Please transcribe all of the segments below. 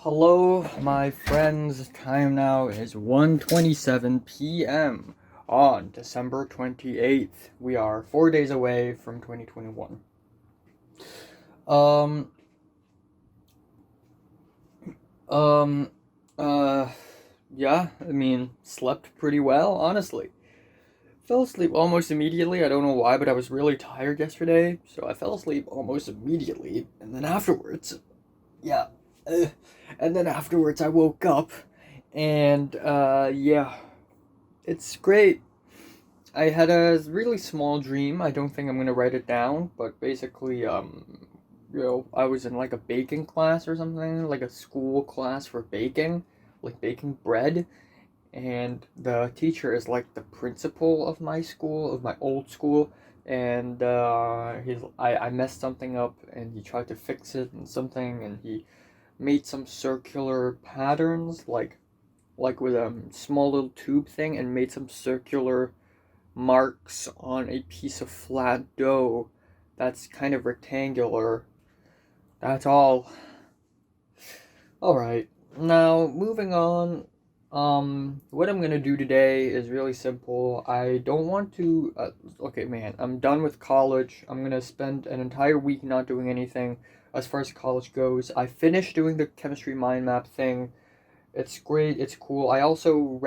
Hello, my friends. Time now is 1:27 p.m. on December 28th. We are 4 days away from 2021. Um, um, uh, yeah, slept pretty well, honestly. Fell asleep almost immediately. I don't know why, but I was really tired yesterday, so I fell asleep almost immediately. And then afterwards, yeah, uh, and then afterwards I woke up, and yeah, it's great. I had a really small dream. I don't think I'm gonna write it down, but basically, I was in like a baking class or something, like a school class for baking, like baking bread, and the teacher is like the principal of my school, of my old school, and I messed something up, and he tried to fix it and something, and he made some circular patterns, like with a small little tube thing, and made some circular marks on a piece of flat dough that's kind of rectangular. That's all. Alright, now moving on. What I'm gonna do today is really simple. I don't want to. Okay, man, I'm done with college. I'm gonna spend an entire week not doing anything as far as college goes. I finished doing the chemistry mind map thing. It's great, it's cool. I also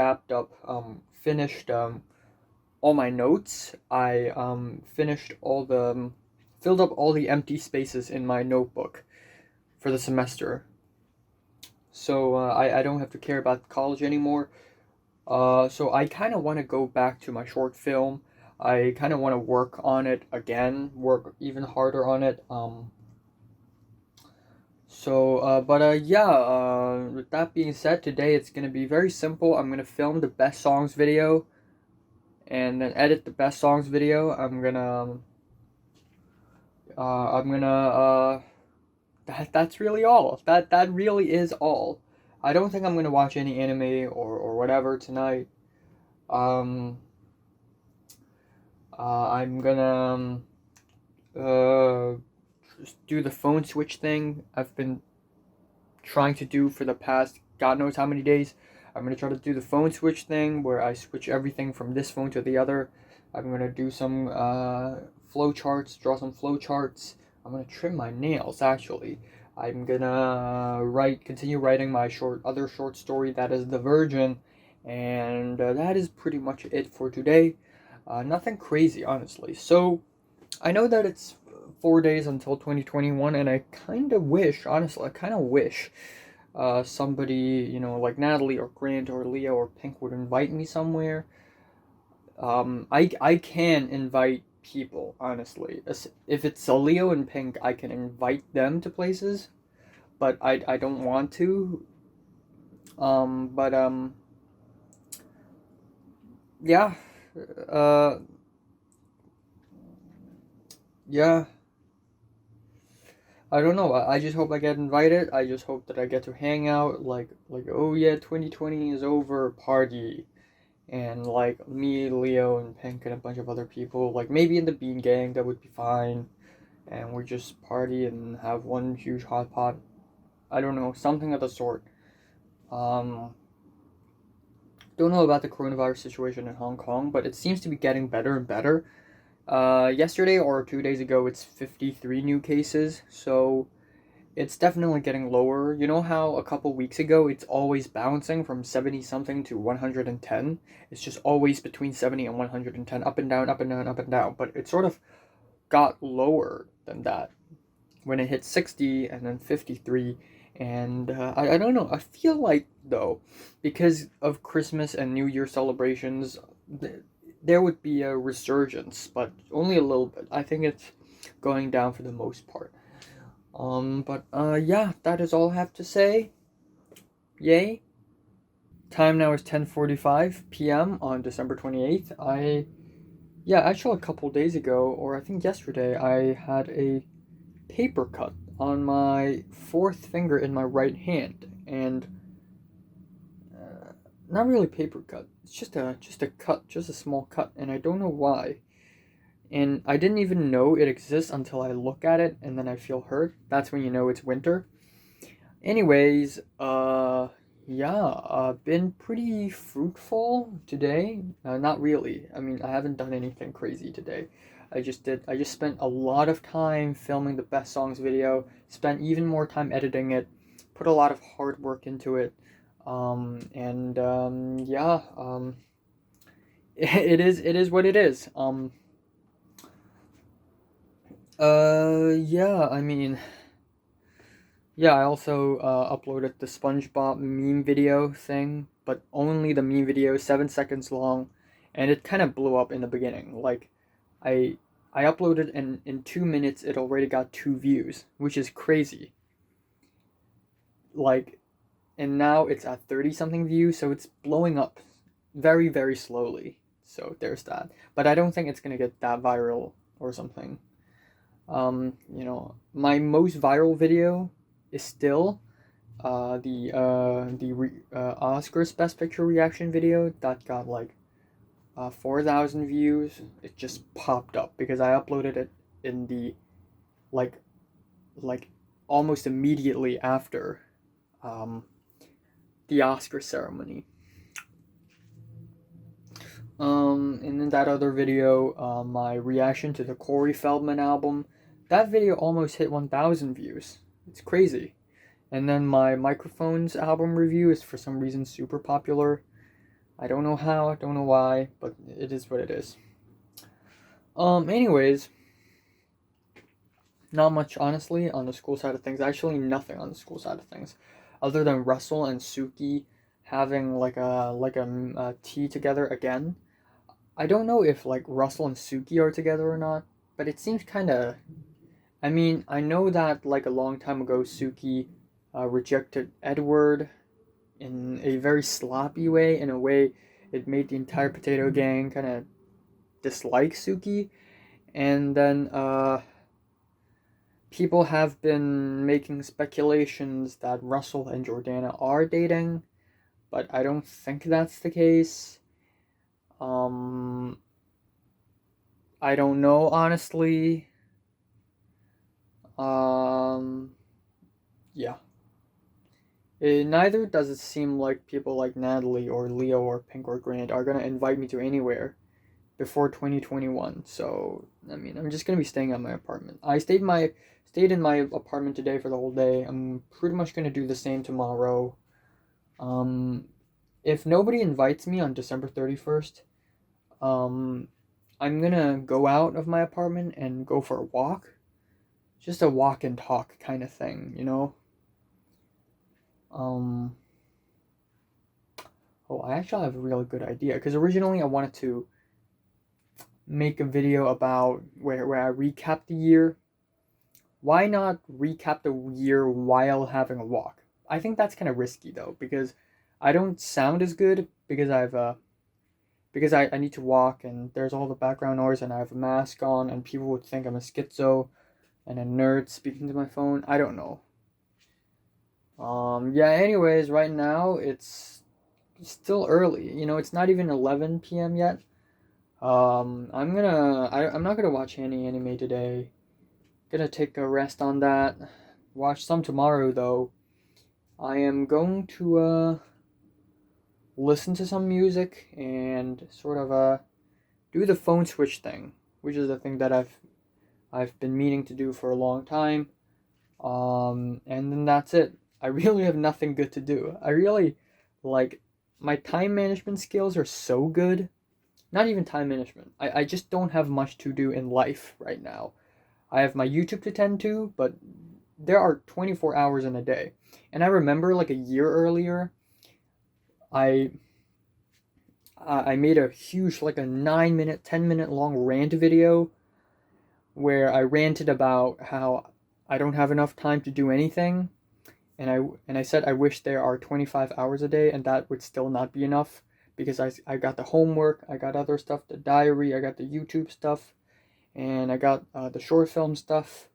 finished all my notes. I finished filled up all the empty spaces in my notebook for the semester. So I don't have to care about college anymore. So I kind of want to go back to my short film. I kind of want to work on it again, work even harder on it. Yeah, with that being said, today it's gonna be very simple. I'm gonna film the best songs video and then edit the best songs video. I'm gonna that's really all. That really is all. I don't think I'm gonna watch any anime or whatever tonight. Um, I'm gonna uh just do the phone switch thing I've been trying to do for the past God knows how many days. I'm gonna try to do the phone switch thing where I switch everything from this phone to the other. I'm gonna do some flow charts, draw some flow charts. I'm gonna trim my nails actually. I'm gonna continue writing my other short story that is The Virgin, and that is pretty much it for today. Nothing crazy, honestly. So I know that it's 4 days until 2021, and I kind of wish, honestly, I kind of wish somebody, like Natalie or Grant or Leo or Pink would invite me somewhere. I can invite people, honestly. If it's a Leo and Pink, I can invite them to places, but I don't want to. But yeah, uh, yeah. I don't know. I just hope I get invited. I just hope that I get to hang out. Like oh yeah, 2020 is over, party, and like me, Leo, and Pink, and a bunch of other people. Like maybe in the Bean Gang, that would be fine. And we just party and have one huge hot pot. I don't know, something of the sort. Um, don't know about the coronavirus situation in Hong Kong, but it seems to be getting better and better. Yesterday or 2 days ago, it's 53 new cases, so it's definitely getting lower. You know how a couple weeks ago it's always bouncing from 70 something to 110? It's just always between 70 and 110, up and down, up and down, up and down. But it sort of got lower than that when it hit 60 and then 53. And I don't know. I feel like, though, because of Christmas and New Year celebrations, there would be a resurgence, but only a little bit. I think it's going down for the most part. Yeah, that is all I have to say. Yay. Time now is 10:45 p.m. on December 28th. Yeah, actually a couple days ago, or I think yesterday, I had a paper cut on my fourth finger in my right hand, and not really paper cut. It's just a cut, just a small cut, and I don't know why. And I didn't even know it exists until I look at it, and then I feel hurt. That's when you know it's winter. Anyways, yeah, been pretty fruitful today. Not really. I mean, I haven't done anything crazy today. I just spent a lot of time filming the best songs video, spent even more time editing it, put a lot of hard work into it. And yeah, it is what it is. Yeah, I mean, yeah, I also uploaded the SpongeBob meme video thing, but only the meme video, 7 seconds long, and it kind of blew up in the beginning. Like, I I uploaded and in 2 minutes it already got 2 views, which is crazy. Like, and now it's at 30 something views, so it's blowing up very, very slowly. So there's that. But I don't think it's gonna get that viral or something. My most viral video is still the Oscars Best Picture reaction video that got like 4,000 views. It just popped up because I uploaded it in the like like almost immediately after um, the Oscar ceremony. And then that other video, my reaction to the Corey Feldman album, that video almost hit 1,000 views. It's crazy. And then my Microphones album review is for some reason super popular. I don't know how, I don't know why, but it is what it is. Anyways, not much honestly on the school side of things. Actually, nothing on the school side of things, other than Russell and Suki having like a tea together again. I don't know if like Russell and Suki are together or not, but it seems kind of. I mean, I know that like a long time ago, Suki rejected Edward in a very sloppy way. In a way, it made the entire Potato Gang kind of dislike Suki. And then people have been making speculations that Russell and Jordana are dating, but I don't think that's the case. Um, I don't know honestly. Um, yeah. Neither does it seem like people like Natalie or Leo or Pink or Grant are gonna invite me to anywhere before 2021. So I mean, I'm just gonna be staying at my apartment. I stayed in my apartment today for the whole day. I'm pretty much gonna do the same tomorrow. Um, if nobody invites me on December 31st, um, I'm gonna go out of my apartment and go for a walk. Just a walk and talk kind of thing, you know? Um, oh, I actually have a really good idea because originally I wanted to make a video about where I recap the year. Why not recap the year while having a walk? I think that's kind of risky though because I don't sound as good because I need to walk and there's all the background noise and I have a mask on and people would think I'm a schizo and a nerd speaking to my phone. I don't know. Yeah, anyways, right now it's still early. You know, it's not even 11 p.m. yet. I'm not gonna watch any anime today. Gonna take a rest on that. Watch some tomorrow though. I am going to listen to some music and sort of do the phone switch thing, which is a thing that I've been meaning to do for a long time. And then that's it. I really have nothing good to do. I really like my time management skills are so good. Not even time management. I just don't have much to do in life right now. I have my YouTube to tend to, but there are 24 hours in a day. And I remember like a year earlier, I I made a huge like a 9 minute, 10 minute long rant video where I ranted about how I don't have enough time to do anything, and I said I wish there are 25 hours a day, and that would still not be enough because I got the homework, I got other stuff, the diary, I got the YouTube stuff, and I got the short film stuff.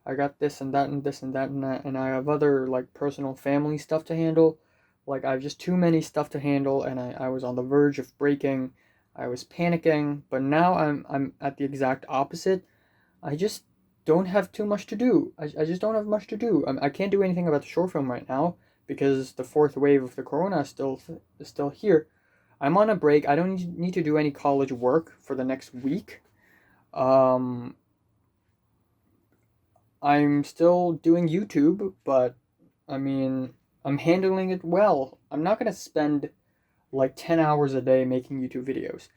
I got this and that and this and that and that, and I have other like personal family stuff to handle. Like I have just too many stuff to handle, and I was on the verge of breaking. I was panicking, but now I'm at the exact opposite. I just don't have too much to do. I just don't have much to do. I can't do anything about the short film right now because the fourth wave of the corona is still here. I'm on a break. I don't need to do any college work for the next week. Um, I'm still doing YouTube, but I mean, I'm handling it well. I'm not gonna spend like 10 hours a day making YouTube videos.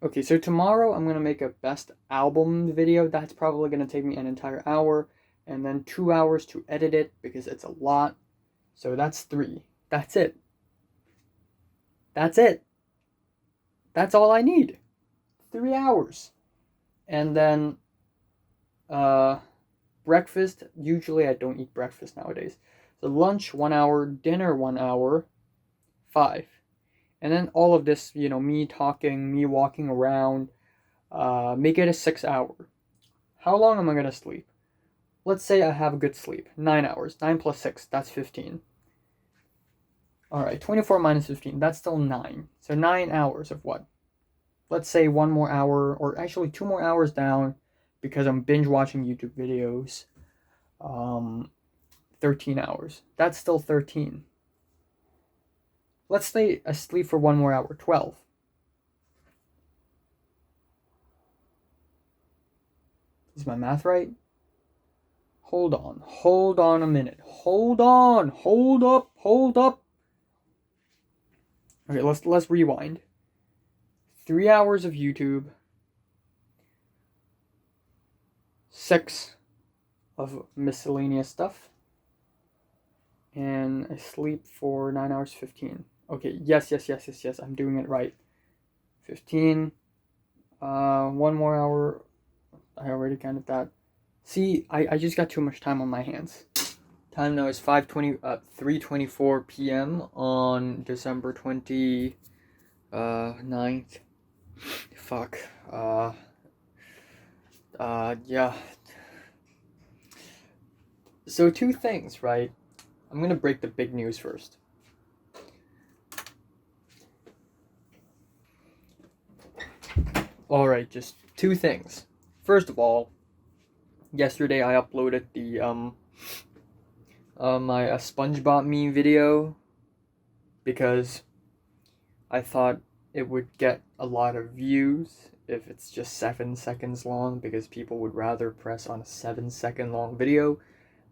Okay, so tomorrow I'm gonna make a best album video. That's probably gonna take me an entire hour, and then 2 hours to edit it because it's a lot. So that's 3. That's it. That's it. That's all I need. 3 hours. And then breakfast. Usually I don't eat breakfast nowadays. So lunch 1 hour, dinner 1 hour, 5. And then all of this, me talking, me walking around, make it a 6 hour. How long am I gonna sleep? Let's say I have a good sleep. 9 hours. 9 plus 6, that's 15. Alright, 24 minus 15, that's still 9. So 9 hours of what? Let's say 1 more hour, or actually 2 more hours down, because I'm binge watching YouTube videos. 13 hours. That's still 13. Let's stay asleep for 1 more hour. 12. Is my math right? Hold on a minute. Hold up. Okay, let's rewind. 3 hours of YouTube. 6 of miscellaneous stuff. And I sleep for 9 hours 15. Okay, yes, I'm doing it right. 15. 1 more hour. I already counted that. See, I just got too much time on my hands. Time now is 3:24 p.m. on December 29th. Fuck. Yeah. So 2 things, right? I'm gonna break the big news first. Alright, just 2 things. First of all, yesterday I uploaded the my SpongeBob meme video because I thought it would get a lot of views if it's just 7 seconds long, because people would rather press on a 7-second long video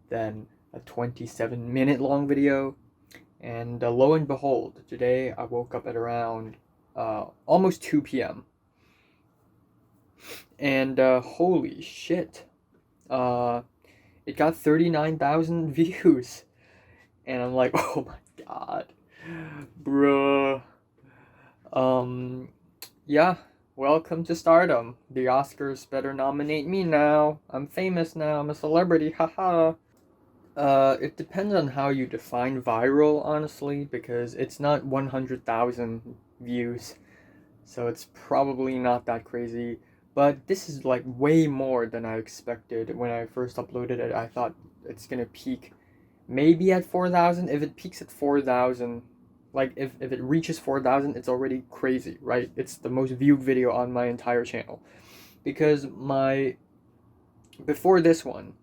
than a 27-minute long video. And lo and behold, today I woke up at around almost 2 p.m. And holy shit, it got 39,000 views. And I'm like, oh my god, bruh. Yeah, welcome to stardom. The Oscars better nominate me now. I'm famous now, I'm a celebrity, haha. It depends on how you define viral, honestly, because it's not 100,000 views, so it's probably not that crazy. But this is like way more than I expected. When I first uploaded it, I thought it's gonna peak maybe at 4,000. If it peaks at 4,000, like if it reaches 4,000, it's already crazy, right? It's the most viewed video on my entire channel. Because before this one,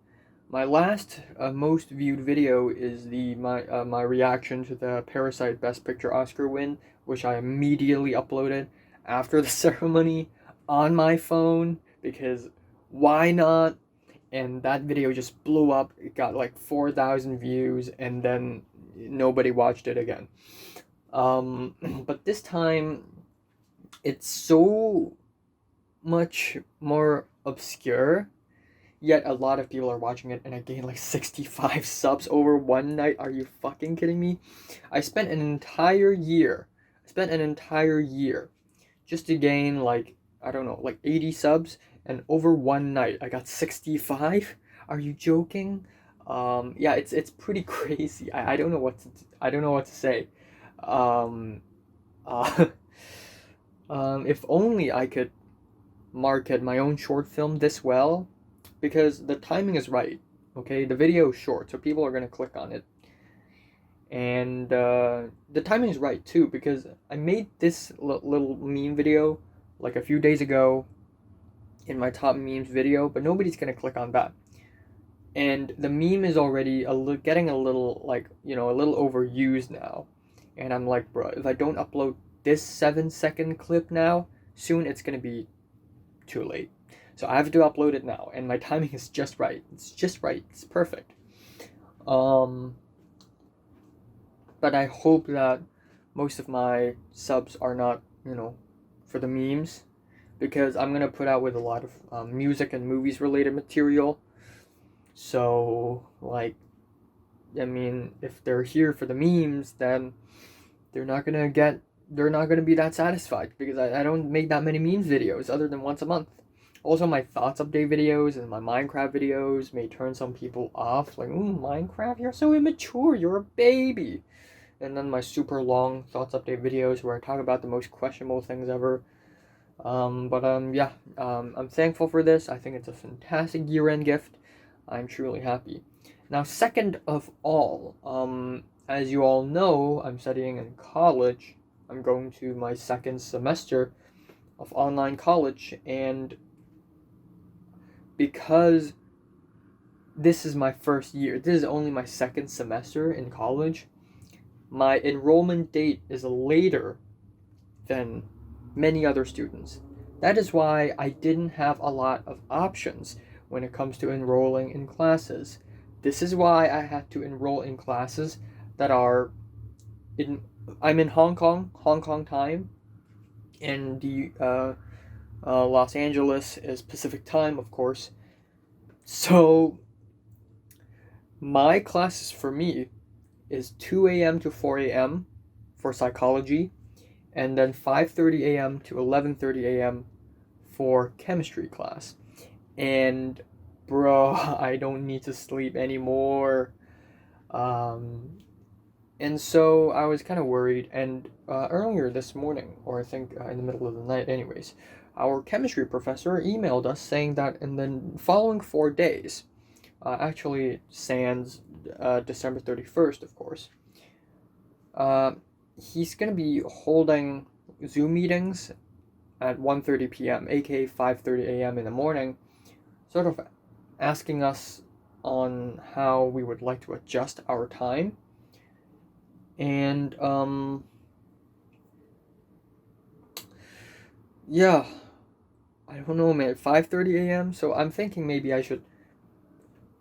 my last most viewed video is my reaction to the Parasite Best Picture Oscar win, which I immediately uploaded after the ceremony on my phone, because why not? And that video just blew up. It got like 4,000 views, and then nobody watched it again. But this time, it's so much more obscure, yet a lot of people are watching it, and I gained like 65 subs over one night. Are you fucking kidding me? I spent an entire year just to gain like, I don't know, like 80 subs, and over one night I got 65. Are you joking? Yeah, it's pretty crazy. I don't know what to say. Uh, if only I could market my own short film this well, because the timing is right. Okay, the video is short, so people are gonna click on it, and the timing is right too, because I made this little meme video like a few days ago in my top memes video, but nobody's gonna click on that. and the meme is already getting a little, like, you know, a little overused now. And I'm like, bro, if I don't upload this 7-second clip now, soon it's gonna be too late. So I have to upload it now, and my timing is just right. It's just right. It's perfect. But I hope that most of my subs are not, you know, for the memes, because I'm gonna put out with a lot of music and movies related material. So, like, I mean, if they're here for the memes, then they're not gonna get, they're not gonna be that satisfied, because I don't make that many memes videos other than once a month. Also, my thoughts update videos and my Minecraft videos may turn some people off, like, ooh, Minecraft, you're so immature, you're a baby. And then my super long thoughts update videos where I talk about the most questionable things ever. Yeah, I'm thankful for this. I think it's a fantastic year-end gift. I'm truly happy. Now, second of all, as you all know, I'm studying in college. I'm going to my second semester of online college, and because this is my first year, this is only my second semester in college, my enrollment date is later than many other students. That is why I didn't have a lot of options when it comes to enrolling in classes. This is why I had to enroll in classes that are in, I'm in Hong Kong time, and the Los Angeles is Pacific time, of course. So my classes for me is 2 a.m. to 4 a.m. for psychology, and then 5:30 a.m. to 11:30 a.m. for chemistry class. And bro, I don't need to sleep anymore. And so I was kind of worried. And earlier this morning, or I think in the middle of the night, anyways, our chemistry professor emailed us saying that in the following 4 days, actually sans December 31st, of course, he's going to be holding Zoom meetings at 1:30 p.m., aka 5:30 a.m. in the morning, sort of asking us on how we would like to adjust our time. And yeah, I don't know, man. 5:30 a.m. So I'm thinking maybe I should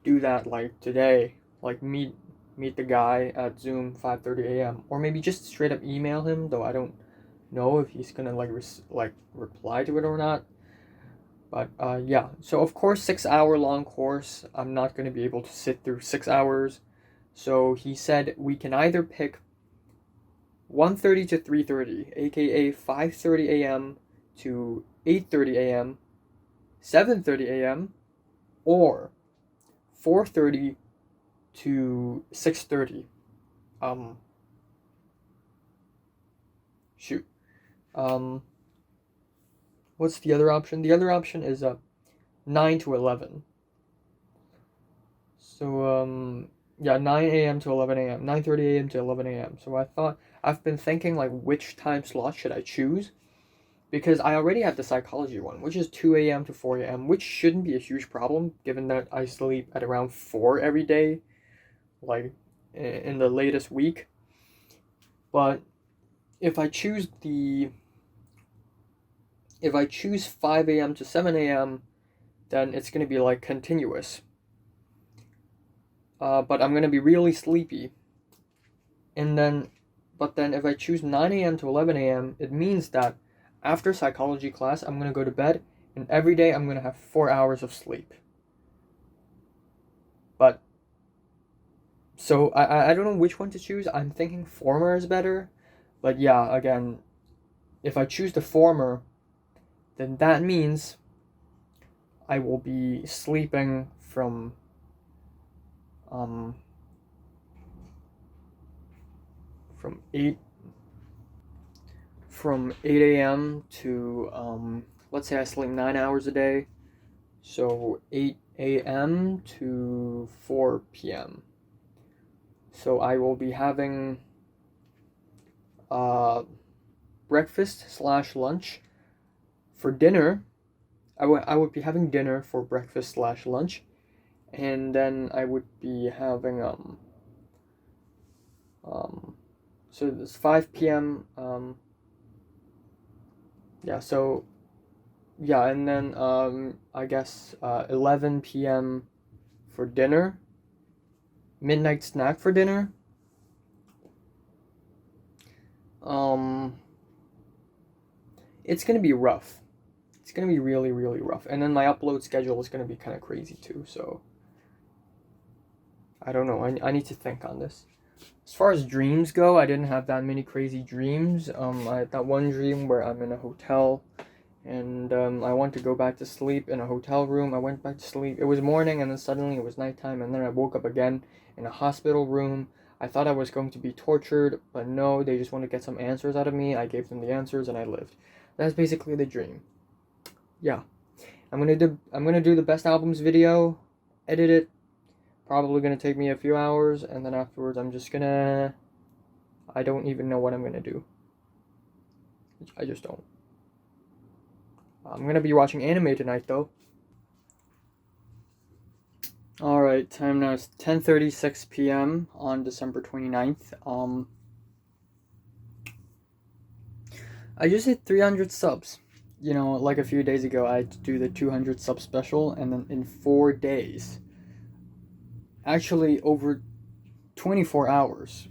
do that like today, like meet the guy at Zoom 5:30 a.m. or maybe just straight up email him, though I don't know if he's gonna like reply to it or not. But yeah, so of course 6 hour long course, I'm not gonna be able to sit through 6 hours. So he said we can either pick 1:30 to 3:30, aka 5:30 a.m. to 8:30 a.m., 7:30 a.m., or 4:30 to 6:30. Um, shoot. Um, what's the other option? The other option is 9 to 11. So yeah, 9 a.m. to 11 a.m., 9:30 a.m. to 11 a.m. So I've been thinking like which time slot should I choose? Because I already have the psychology one, which is 2 a.m. to 4 a.m., which shouldn't be a huge problem given that I sleep at around 4 every day, like in the latest week. But if I choose 5 a.m. to 7 a.m., then it's going to be like continuous. But I'm going to be really sleepy. But then if I choose 9 a.m. to 11 a.m., it means that after psychology class, I'm going to go to bed, and every day I'm going to have 4 hours of sleep. But, so I don't know which one to choose. I'm thinking former is better. But yeah, again, if I choose the former, then that means I will be sleeping from 8 a.m. to let's say I sleep 9 hours a day, so 8 a.m. to 4 p.m. So I will be having breakfast slash lunch for dinner. I would be having dinner for breakfast slash lunch, and then I would be having so it's 5 p.m. Yeah, so yeah, and then I guess 11 p.m. for dinner, midnight snack for dinner. Um, it's gonna be rough. It's gonna be really, really rough. And then my upload schedule is gonna be kind of crazy too. So I don't know. I need to think on this. As far as dreams go, I didn't have that many crazy dreams. I had that one dream where I'm in a hotel, and I want to go back to sleep in a hotel room. I went back to sleep. It was morning, and then suddenly it was nighttime, and then I woke up again in a hospital room. I thought I was going to be tortured, but no, they just want to get some answers out of me. I gave them the answers, and I lived. That's basically the dream. Yeah, I'm gonna do the best albums video, edit it. Probably gonna take me a few hours, and then afterwards I'm just gonna. I don't even know what I'm gonna do. I just don't. I'm gonna be watching anime tonight though. Alright, time now is 10:36 p.m. on December 29th. I just hit 300 subs. You know, like a few days ago, I had to do the 200 sub special, and then in 4 days, actually over 24 hours,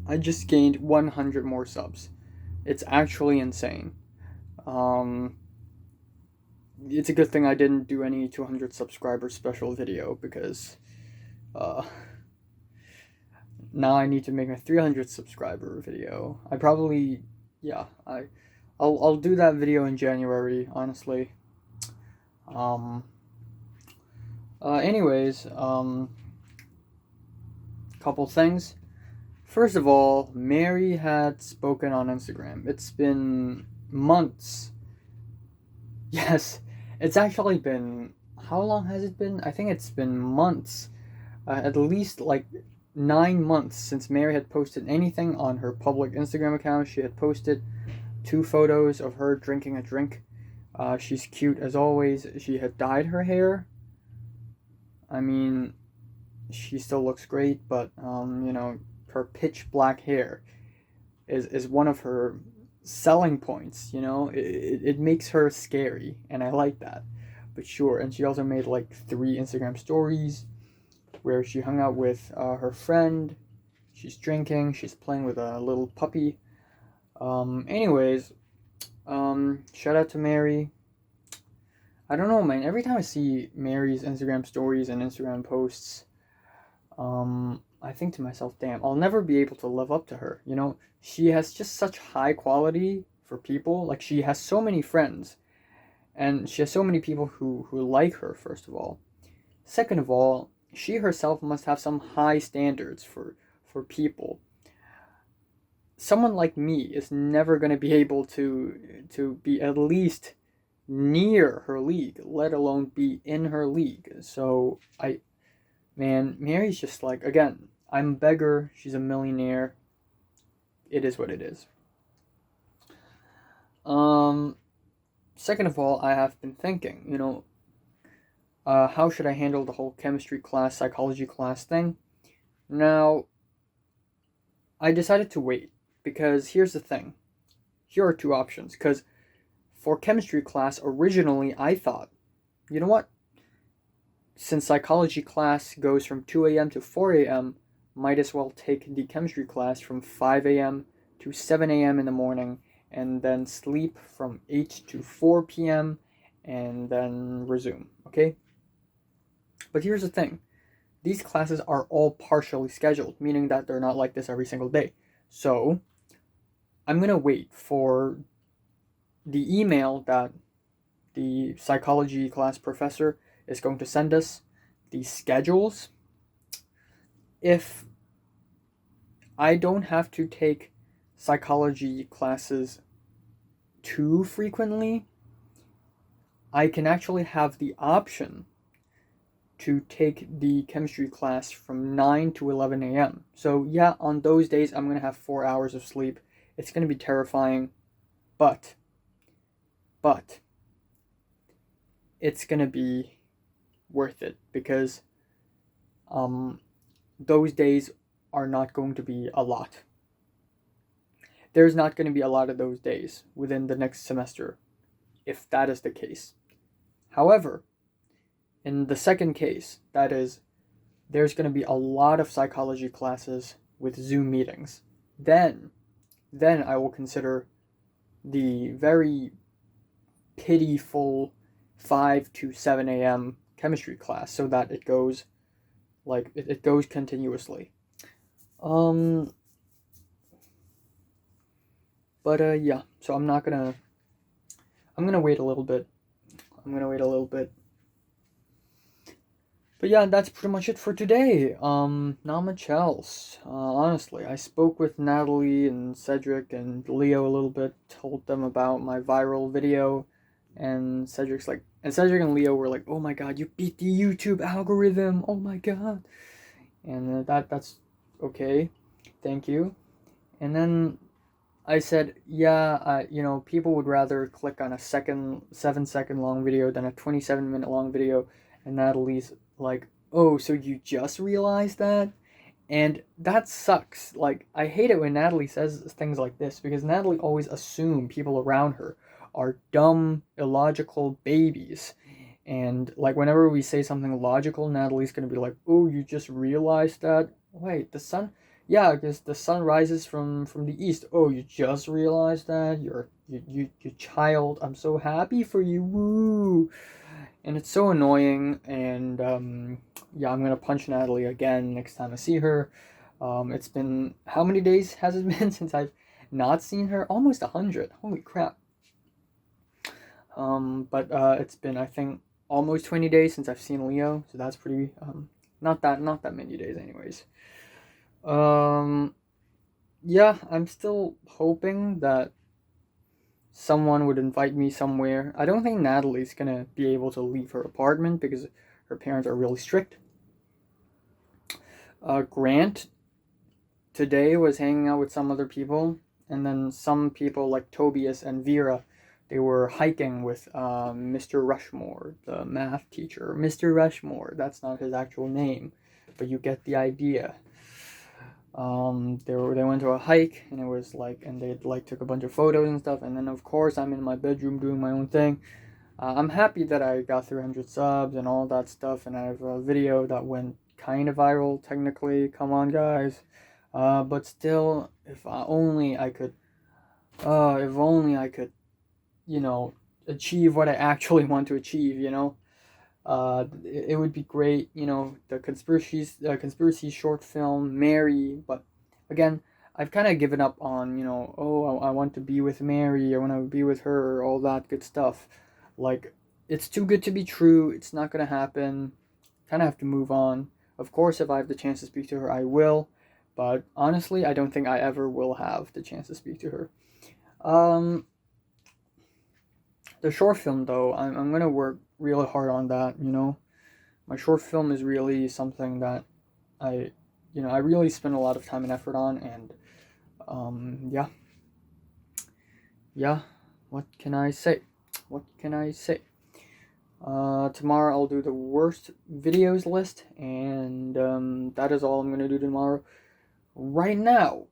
I just gained 100 more subs. It's actually insane. It's a good thing I didn't do any 200 subscriber special video, because uh, now I need to make a 300 subscriber video. I probably, yeah, I'll do that video in January, honestly. Anyways, couple things. First of all, Mary had spoken on Instagram. It's been months. Yes, it's actually been, how long has it been? I think it's been months. At least like 9 months since Mary had posted anything on her public Instagram account. She had posted 2 photos of her drinking a drink. She's cute as always. She had dyed her hair. I mean, she still looks great, but you know, her pitch black hair is one of her selling points. You know, it makes her scary, and I like that. But sure, and she also made like 3 Instagram stories where she hung out with her friend. She's drinking. She's playing with a little puppy. Anyways, shout out to Mary. I don't know, man. Every time I see Mary's Instagram stories and Instagram posts, I think to myself, damn, I'll never be able to live up to her. You know, she has just such high quality for people. Like, she has so many friends, and she has so many people who like her, first of all. Second of all, she herself must have some high standards for people. Someone like me is never going to be able to be at least near her league, let alone be in her league. So man, Mary's just like, again, I'm a beggar, she's a millionaire. It is what it is. Second of all, I have been thinking, you know, how should I handle the whole chemistry class, psychology class thing? Now, I decided to wait, because here's the thing. Here are 2 options, because for chemistry class, originally I thought, you know what? Since psychology class goes from 2 a.m. to 4 a.m., might as well take the chemistry class from 5 a.m. to 7 a.m. in the morning, and then sleep from 8 to 4 p.m., and then resume, okay? But here's the thing. These classes are all partially scheduled, meaning that they're not like this every single day. So, I'm going to wait for the email that the psychology class professor is going to send us, the schedules. If I don't have to take psychology classes too frequently, I can actually have the option to take the chemistry class from 9 to 11 a.m. So yeah, on those days I'm going to have 4 hours of sleep. It's going to be terrifying, but it's going to be worth it, because those days are not going to be a lot. There's not going to be a lot of those days within the next semester, if that is the case. However, in the second case, that is, there's going to be a lot of psychology classes with Zoom meetings. Then I will consider the very pitiful 5 to 7 a.m. chemistry class, so that it goes it goes continuously. Yeah, so I'm gonna wait a little bit. But yeah, that's pretty much it for today. Not much else. Honestly, I spoke with Natalie and Cedric and Leo a little bit, told them about my viral video, and Cedric and Leo were like, "Oh my god, you beat the YouTube algorithm! Oh my god!" And that's okay, thank you. And then I said, yeah, people would rather click on a 7-second long video than a 27-minute long video. And Natalie's like, oh, so you just realized that? And that sucks. Like, I hate it when Natalie says things like this, because Natalie always assumes people around her are dumb, illogical babies. And, like, whenever we say something logical, Natalie's gonna be like, oh, you just realized that? Wait, the sun? Yeah, because the sun rises from the east. Oh, you just realized that? You child. I'm so happy for you. Woo! And it's so annoying. And yeah, I'm gonna punch Natalie again next time I see her. It's been, how many days has it been since I've not seen her? Almost 100. Holy crap. But it's been, I think, almost 20 days since I've seen Leo, so that's pretty not that many days anyways. Yeah, I'm still hoping that someone would invite me somewhere. I don't think Natalie's gonna be able to leave her apartment because her parents are really strict. Grant today was hanging out with some other people, and then some people like Tobias and Vera, they were hiking with Mr. Rushmore, the math teacher. Mr. Rushmore, that's not his actual name, but you get the idea. They went to a hike, and it was like, and they took a bunch of photos and stuff, and then of course I'm in my bedroom doing my own thing. I'm happy that I got 300 subs and all that stuff, and I have a video that went kind of viral technically. Come on, guys. But still, if only I could, achieve what I actually want to achieve, it would be great, the conspiracy short film, Mary, but again, I've kind of given up on, I want to be with Mary, I want to be with her, all that good stuff. Like, it's too good to be true, it's not going to happen, kind of have to move on. Of course, if I have the chance to speak to her, I will, but honestly, I don't think I ever will have the chance to speak to her. The short film, though, I'm going to work really hard on that, My short film is really something that I really spend a lot of time and effort on, and yeah, what can I say? Tomorrow I'll do the worst videos list, and that is all I'm going to do tomorrow. Right now,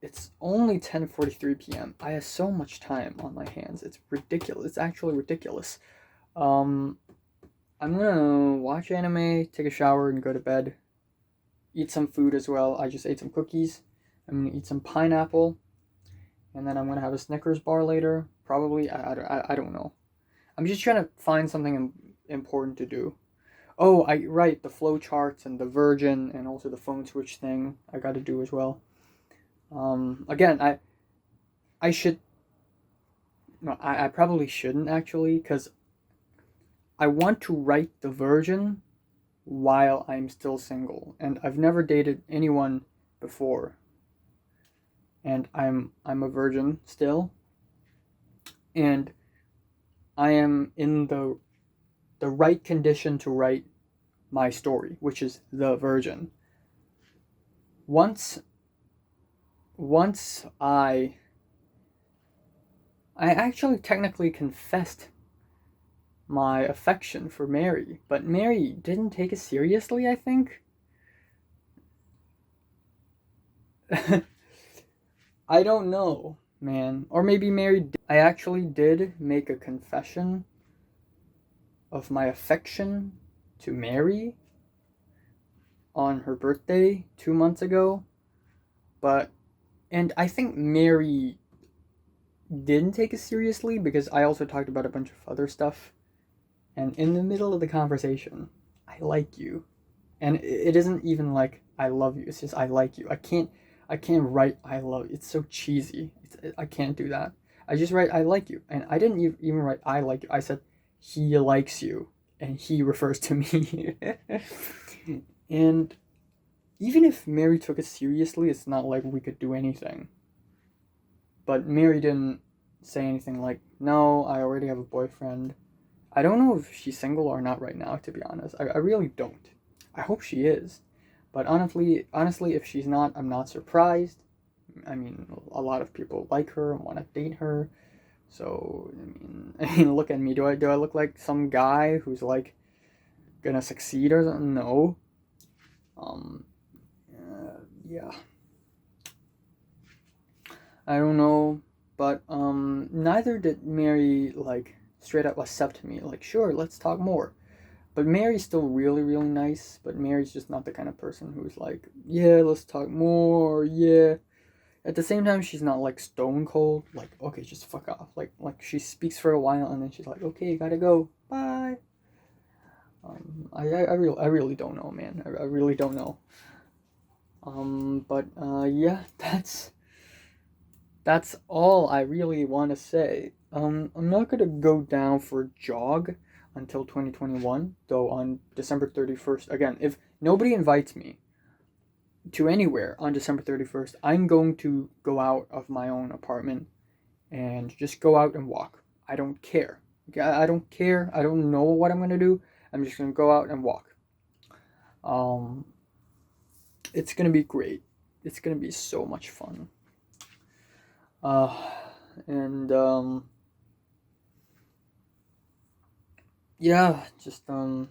it's only 10:43 p.m. I have so much time on my hands. It's ridiculous. It's actually ridiculous. I'm gonna watch anime, take a shower, and go to bed. Eat some food as well. I just ate some cookies. I'm gonna eat some pineapple, and then I'm gonna have a Snickers bar later. Probably. I don't know. I'm just trying to find something important to do. Oh, the flow charts and the Virgin and also the phone switch thing I got to do as well. Again, I should. No, I probably shouldn't actually, because I want to write the Virgin while I'm still single, and I've never dated anyone before, and I'm a virgin still, and I am in the right condition to write my story, which is the Virgin. Once I actually technically confessed my affection for Mary, but Mary didn't take it seriously, I think. I don't know, man. Or maybe Mary. I actually did make a confession of my affection to Mary on her birthday 2 months ago. And I think Mary didn't take it seriously because I also talked about a bunch of other stuff. And in the middle of the conversation, I like you. And it isn't even like I love you. It's just I like you. I can't write I love you. It's so cheesy. I can't do that. I just write I like you. And I didn't even write I like you. I said he likes you and he refers to me. And even if Mary took it seriously, it's not like we could do anything. But Mary didn't say anything like, "No, I already have a boyfriend." I don't know if she's single or not right now, to be honest. I really don't. I hope she is. But honestly, if she's not, I'm not surprised. I mean, a lot of people like her and want to date her. So, I mean, look at me. Do I look like some guy who's like gonna succeed or something? No. Yeah. I don't know, but neither did Mary like straight up accept me. Like, sure, let's talk more. But Mary's still really, really nice. But Mary's just not the kind of person who's like, yeah, let's talk more. Yeah. At the same time, she's not like stone cold. Like, okay, just fuck off. Like she speaks for a while and then she's like, okay, gotta go. Bye. I really don't know, man. I really don't know. But yeah, that's all I really want to say. I'm not gonna go down for a jog until 2021, though on December 31st. Again, if nobody invites me to anywhere on December 31st, I'm going to go out of my own apartment and just go out and walk. I don't care. I don't care. I don't know what I'm gonna do. I'm just gonna go out and walk. Um, it's gonna be great. It's gonna be so much fun. Uh, and yeah, just uh,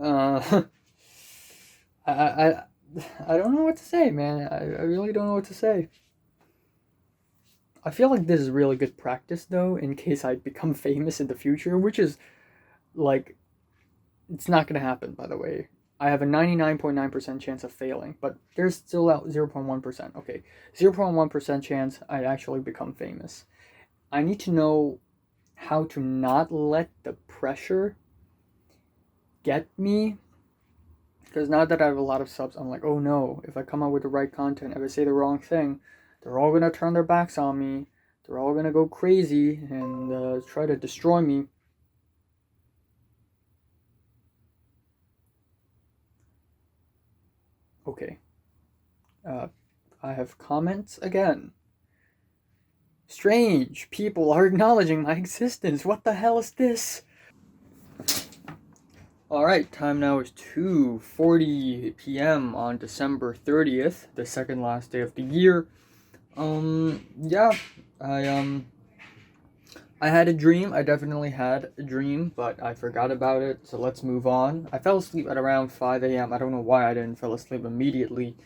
I, I, I don't know what to say, man. I really don't know what to say. I feel like this is really good practice, though, in case I become famous in the future, which is, like, it's not gonna happen, by the way. I have a 99.9% chance of failing, but there's still out 0.1%. Okay, 0.1% chance I actually become famous. I need to know how to not let the pressure get me. Because now that I have a lot of subs, I'm like, oh no, if I come out with the right content, if I say the wrong thing, they're all gonna turn their backs on me. They're all gonna go crazy and try to destroy me. Okay. I have comments again. Strange. People are acknowledging my existence. What the hell is this? Alright, time now is 2:40 p.m. on December 30th, the second last day of the year. Yeah, I had a dream. I definitely had a dream, but I forgot about it, so let's move on. I fell asleep at around 5 a.m. I don't know why I didn't fall asleep immediately.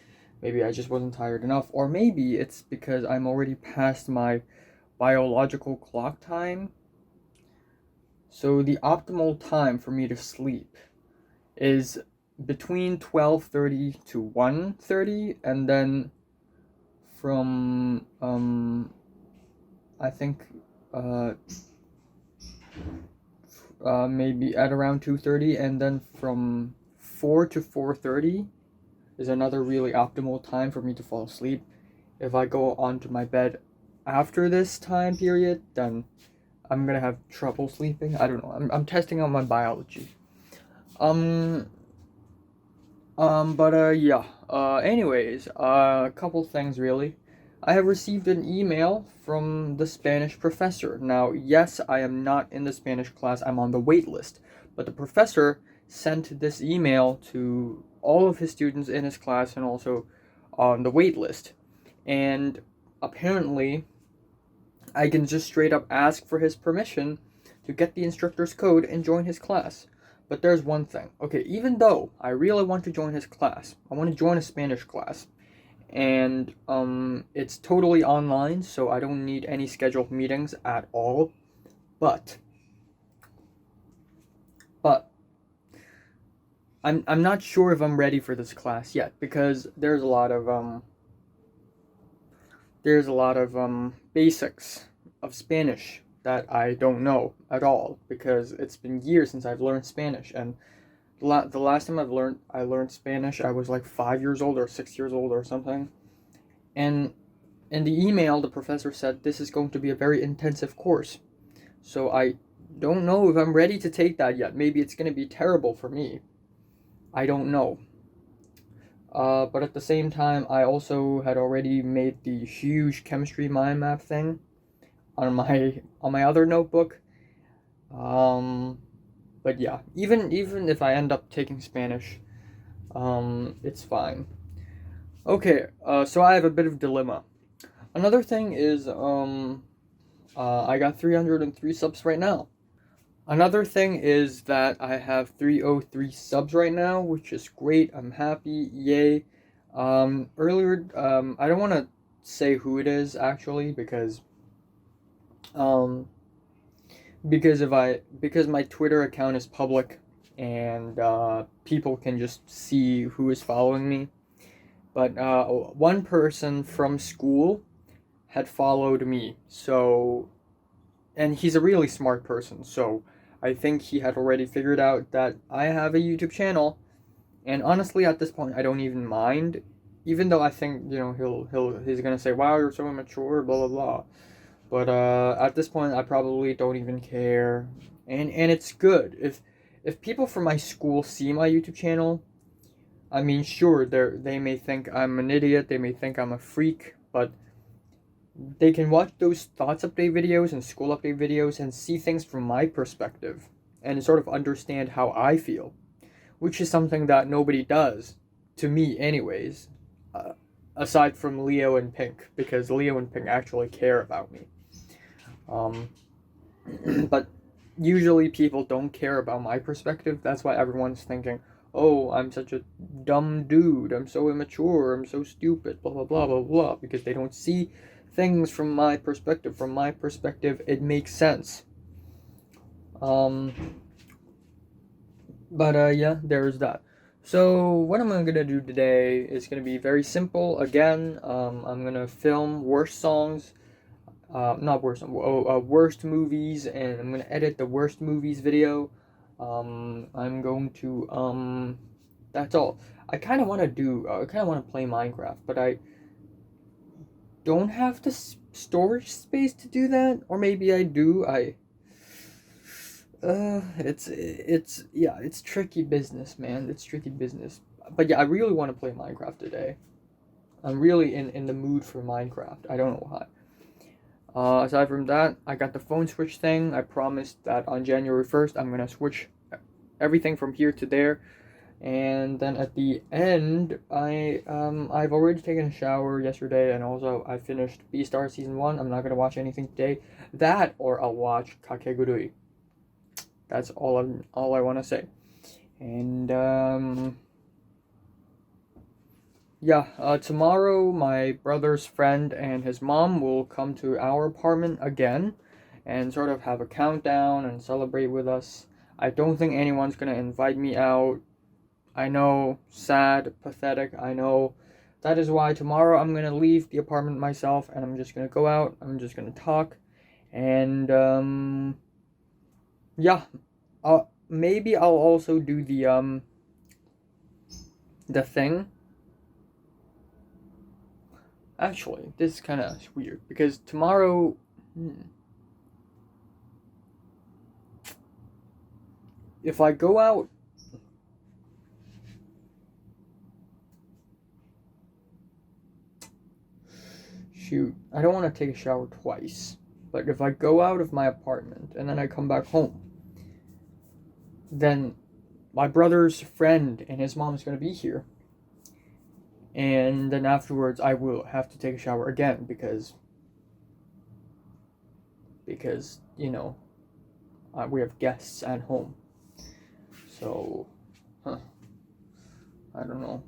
Maybe I just wasn't tired enough, or maybe it's because I'm already past my biological clock time. So the optimal time for me to sleep is between 12:30 to 1:30, and then from I think uh, maybe at around 2:30, and then from 4 to 4:30 is another really optimal time for me to fall asleep. If I go onto my bed after this time period, then I'm gonna have trouble sleeping. I don't know. I'm testing out my biology. Um. Yeah. Anyways, a couple things really. I have received an email from the Spanish professor. Now, yes, I am not in the Spanish class. I'm on the wait list. But the professor sent this email to all of his students in his class and also on the wait list. And apparently, I can just straight up ask for his permission to get the instructor's code and join his class. But there's one thing. Okay, even though I really want to join his class, I want to join a Spanish class. And it's totally online, so I don't need any scheduled meetings at all. But I'm not sure if I'm ready for this class yet, because there's a lot of basics of Spanish that I don't know at all, because it's been years since I've learned Spanish. And the last time I learned Spanish, I was like 5 years old or 6 years old or something. And in the email, the professor said this is going to be a very intensive course. So I don't know if I'm ready to take that yet. Maybe it's going to be terrible for me. I don't know. But at the same time, I also had already made the huge chemistry mind map thing on my other notebook. But yeah, even if I end up taking Spanish, it's fine. Okay, so I have a bit of dilemma. Another thing is, I got 303 subs right now. Another thing is that I have 303 subs right now, which is great. I'm happy. Yay. Earlier, I don't want to say who it is actually, because because my Twitter account is public, and people can just see who is following me. But one person from school had followed me, so, and he's a really smart person, so I think he had already figured out that I have a YouTube channel. And honestly, at this point, I don't even mind, even though I think, he's gonna say, "Wow, you're so immature," blah blah blah. But at this point, I probably don't even care, and it's good if people from my school see my YouTube channel. I mean, sure, they may think I'm an idiot, they may think I'm a freak, but they can watch those thoughts update videos and school update videos and see things from my perspective and sort of understand how I feel, which is something that nobody does, to me anyways, aside from Leo and Pink, because Leo and Pink actually care about me. But usually people don't care about my perspective. That's why everyone's thinking, "Oh, I'm such a dumb dude, I'm so immature, I'm so stupid, blah blah blah blah blah," because they don't see things from my perspective. From my perspective, it makes sense. But yeah, there's that. So what I'm gonna do today is gonna be very simple. Again, I'm gonna film worst songs, not worst, worst movies, and I'm gonna edit the worst movies video. I'm going to that's all. I kind of want to play Minecraft, but I don't have the storage space to do that, or maybe I do. It's tricky business, man. It's tricky business. But yeah, I really want to play Minecraft today. I'm really in the mood for Minecraft. I don't know why. Aside from that, I got the phone switch thing. I promised that on January 1st, I'm gonna switch everything from here to there. And then at the end, I've already taken a shower yesterday, and also I finished Beastar Season 1. I'm not gonna watch anything today. That, or I'll watch Kakegurui. That's all I want to say. And yeah, tomorrow my brother's friend and his mom will come to our apartment again and sort of have a countdown and celebrate with us. I don't think anyone's gonna invite me out. I know, sad, pathetic, I know. That is why tomorrow I'm gonna leave the apartment myself, and I'm just gonna go out, I'm just gonna talk, and yeah, maybe I'll also do the thing. Actually, this is kind of weird, because tomorrow, if I go out, shoot, I don't want to take a shower twice, but if I go out of my apartment and then I come back home, then my brother's friend and his mom is going to be here. And then afterwards, I will have to take a shower again, because we have guests at home. So, I don't know.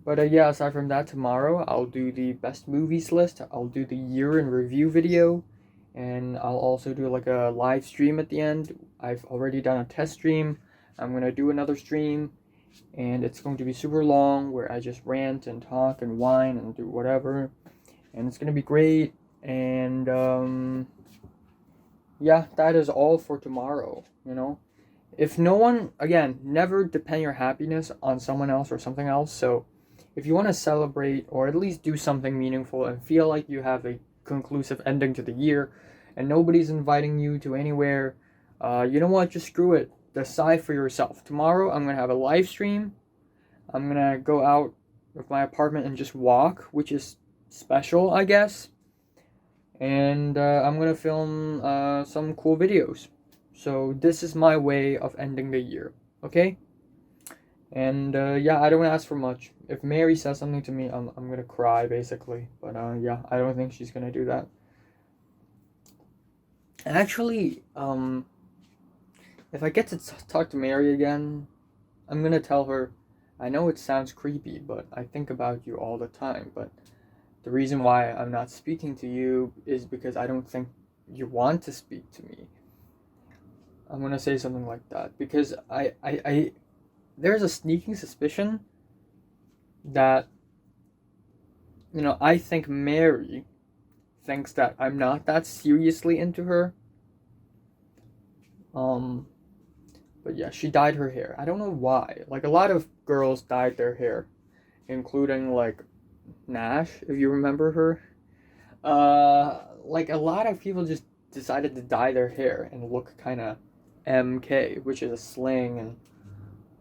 But yeah, aside from that, tomorrow I'll do the best movies list. I'll do the year in review video, and I'll also do like a live stream at the end. I've already done a test stream. I'm gonna do another stream, and it's going to be super long where I just rant and talk and whine and do whatever, and it's gonna be great. And yeah, that is all for tomorrow. If no one, again, never depend your happiness on someone else or something else. So if you want to celebrate or at least do something meaningful and feel like you have a conclusive ending to the year and nobody's inviting you to anywhere, you know what? Just screw it. Decide for yourself. Tomorrow, I'm going to have a live stream. I'm going to go out of my apartment and just walk, which is special, I guess. And I'm going to film some cool videos. So this is my way of ending the year. Okay? And yeah, I don't ask for much. If Mary says something to me, I'm gonna cry basically. But yeah, I don't think she's gonna do that. Actually, if I get to talk to Mary again, I'm gonna tell her, I know it sounds creepy, but I think about you all the time. But the reason why I'm not speaking to you is because I don't think you want to speak to me. I'm gonna say something like that because I there's a sneaking suspicion that, I think Mary thinks that I'm not that seriously into her. But yeah, she dyed her hair. I don't know why. Like, a lot of girls dyed their hair, including, like, Nash, if you remember her. Like, a lot of people just decided to dye their hair and look kind of MK, which is a slang in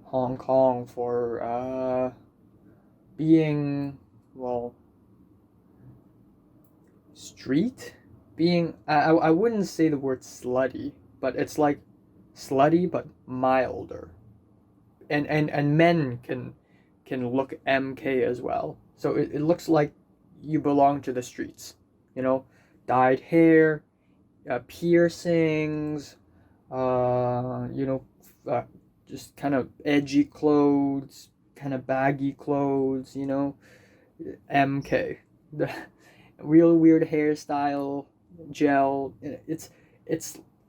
Hong Kong for being, well, street? I wouldn't say the word slutty, but it's like slutty but milder. And men can look MK as well. So it looks like you belong to the streets, dyed hair, piercings, just kind of edgy clothes, kind of baggy clothes, MK. The real weird hairstyle, gel. It's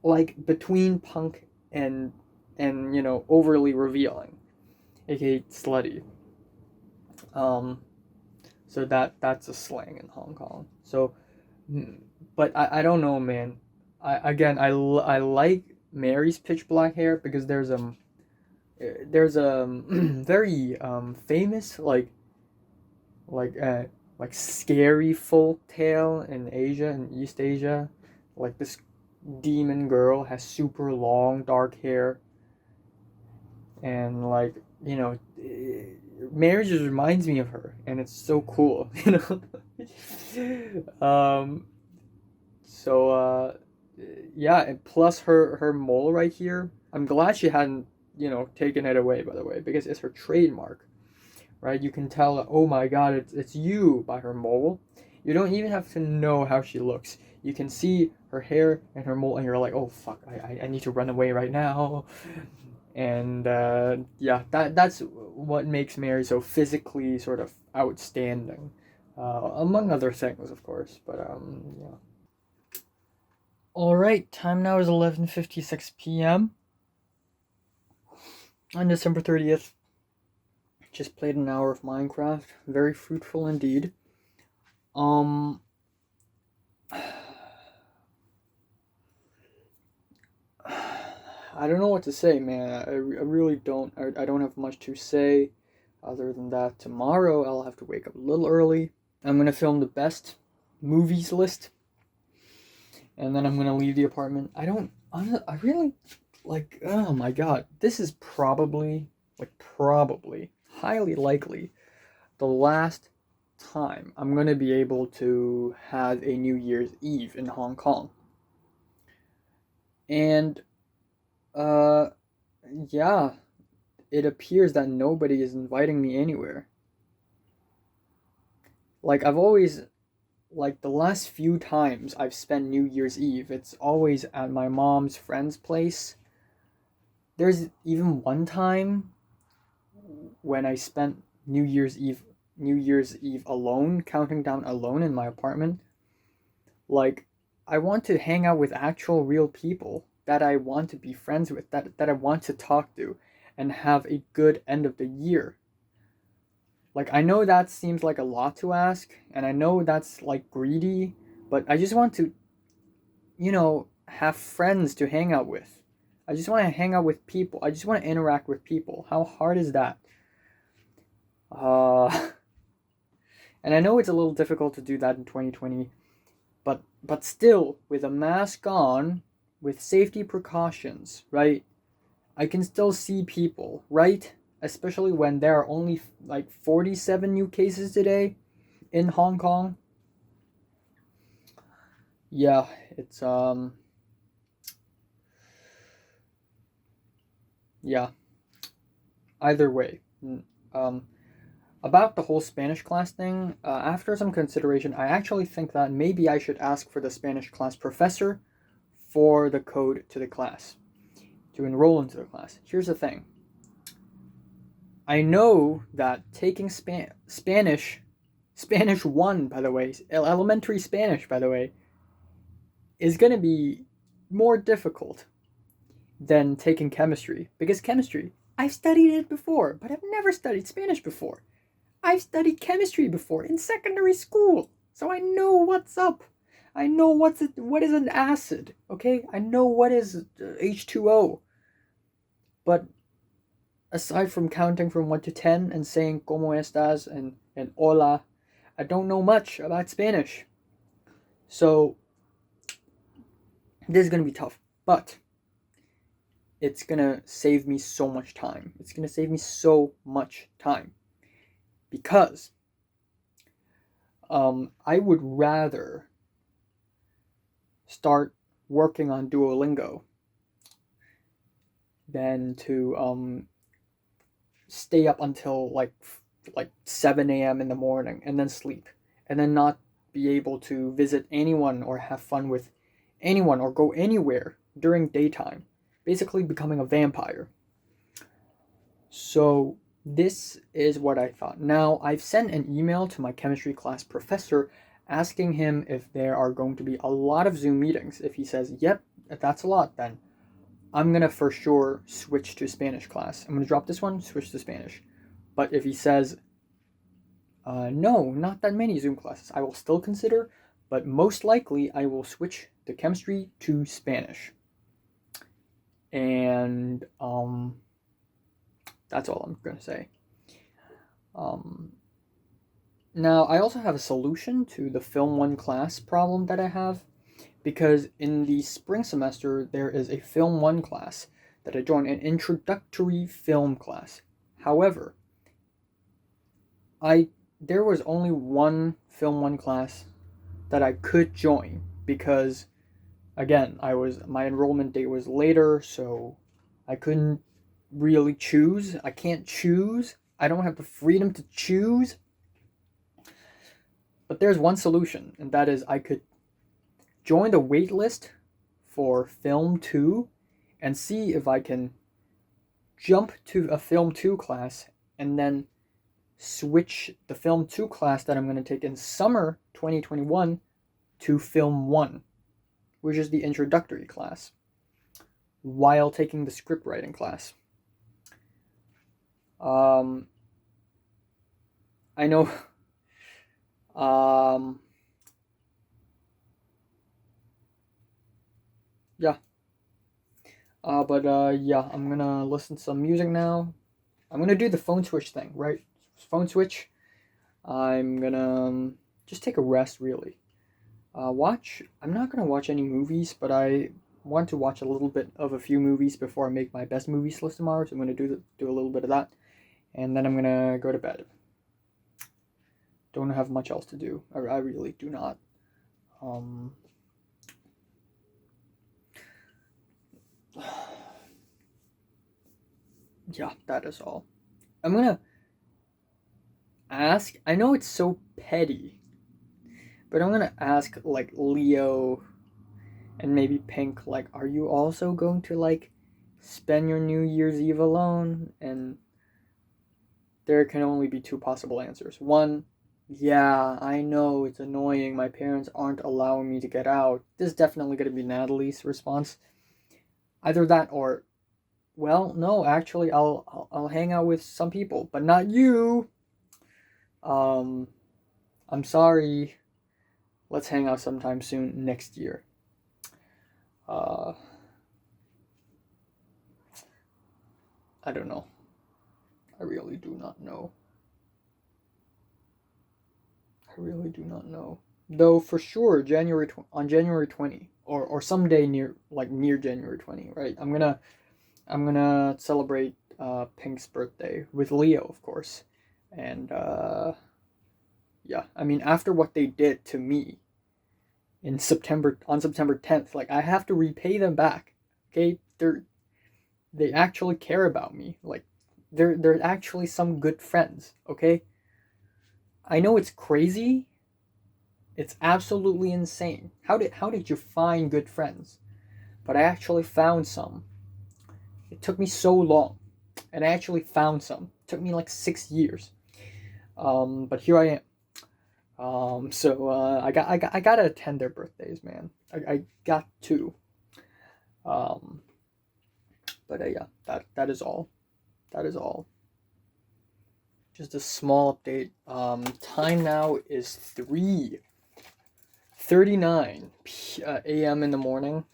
like between punk and overly revealing, aka slutty. So that's a slang in Hong Kong. So, but I don't know, man. I like Mary's pitch black hair because there's a very famous like scary folk tale in Asia, in East Asia. Like, this demon girl has super long dark hair, and Mary just reminds me of her, and it's so cool. So yeah, and plus her mole right here. I'm glad she hadn't taken it away, by the way, because it's her trademark, right? You can tell, oh my god, it's you by her mole. You don't even have to know how she looks. You can see her hair and her mole, and you're like, oh fuck, I need to run away right now. And yeah, that's what makes Mary so physically sort of outstanding, among other things, of course. But yeah. All right, time now is 11:56 p.m. on December 30th. Just played an hour of Minecraft. Very fruitful indeed. I don't know what to say, man. I really don't. I don't have much to say other than that tomorrow I'll have to wake up a little early. I'm going to film the best movies list. And then I'm going to leave the apartment. I really, oh my god. This is probably, highly likely, the last time I'm going to be able to have a New Year's Eve in Hong Kong. And yeah, it appears that nobody is inviting me anywhere. Like, I've always, the last few times I've spent New Year's Eve, it's always at my mom's friend's place. There's even one time when I spent New Year's Eve alone, counting down alone in my apartment. Like, I want to hang out with actual real people that I want to be friends with, that I want to talk to, and have a good end of the year. Like, I know that seems like a lot to ask, and I know that's like greedy, but I just want to, have friends to hang out with. I just want to hang out with people. I just want to interact with people. How hard is that? Uh, and I know it's a little difficult to do that in 2020, but still, with a mask on, with safety precautions, right? I can still see people, right? Especially when there are only like 47 new cases today in Hong Kong. Yeah, it's yeah. Either way, um, about the whole Spanish class thing. After some consideration, I actually think that maybe I should ask for the Spanish class professor for the code to the class to enroll into the class. Here's the thing. I know that taking Spanish 1, by the way, elementary Spanish, by the way, is going to be more difficult than taking chemistry. Because chemistry, I've studied it before, but I've never studied Spanish before. I've studied chemistry before in secondary school, so I know what's up. I know what is an acid, okay? I know what is H2O. But aside from counting from 1 to 10 and saying como estas and hola, I don't know much about Spanish. So this is going to be tough, but it's going to save me so much time. It's going to save me so much time because I would rather start working on Duolingo than to stay up until like 7 a.m. in the morning and then sleep and then not be able to visit anyone or have fun with anyone or go anywhere during daytime, basically becoming a vampire. So this is what I thought. Now, I've sent an email to my chemistry class professor asking him if there are going to be a lot of Zoom meetings. If he says, yep, if that's a lot, then I'm going to for sure switch to Spanish class. I'm going to drop this one, switch to Spanish. But if he says, no, not that many Zoom classes, I will still consider, but most likely I will switch the chemistry to Spanish. And that's all I'm going to say. Now, I also have a solution to the Film 1 class problem that I have, because in the spring semester, there is a Film 1 class that I joined, an introductory film class. However, there was only one Film 1 class that I could join because, again, my enrollment date was later, so I couldn't really choose. I can't choose. I don't have the freedom to choose. But there's one solution, and that is I could join the wait list for Film 2 and see if I can jump to a Film 2 class and then switch the Film 2 class that I'm going to take in summer 2021 to Film 1, which is the introductory class, while taking the script writing class. I know yeah. Yeah, I'm gonna listen to some music now. I'm gonna do the phone switch thing, right? Phone switch. I'm gonna just take a rest, really. I'm not gonna watch any movies, but I want to watch a little bit of a few movies before I make my best movies list tomorrow, so I'm gonna do a little bit of that. And then I'm gonna go to bed. Don't have much else to do. I really do not. Yeah, that is all. I'm gonna ask. I know it's so petty, but I'm gonna ask like Leo and maybe Pink. Like, are you also going to like spend your New Year's Eve alone? And there can only be two possible answers. One, yeah, I know it's annoying. My parents aren't allowing me to get out. This is definitely going to be Natalie's response. Either that or, well, no, actually, I'll hang out with some people, but not you. I'm sorry. Let's hang out sometime soon next year. I don't know. I really do not know. I really do not know. Though for sure, on January 20, or someday near January 20, right? I'm gonna celebrate Pink's birthday with Leo, of course, and yeah. I mean, after what they did to me on September 10th, like I have to repay them back. Okay, they actually care about me. Like they're actually some good friends. Okay, I know it's crazy. It's absolutely insane. How did you find good friends? But I actually found some. It took me so long, and I actually found some. It took me like 6 years. But here I am. I gotta attend their birthdays, man. I got to. Um, but yeah, that is all. That is all. Just a small update. Time now is 3:39 a.m. in the morning.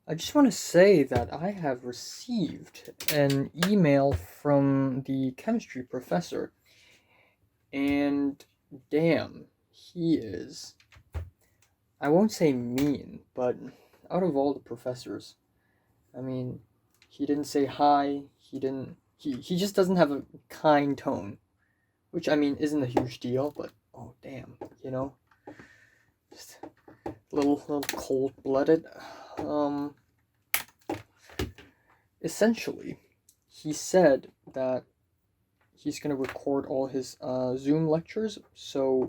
I just want to say that I have received an email from the chemistry professor, and damn, he is, I won't say mean, but out of all the professors, I mean, he didn't say hi, he just doesn't have a kind tone, which, I mean, isn't a huge deal, but oh damn, just a little cold-blooded. Essentially, he said that he's going to record all his Zoom lectures, so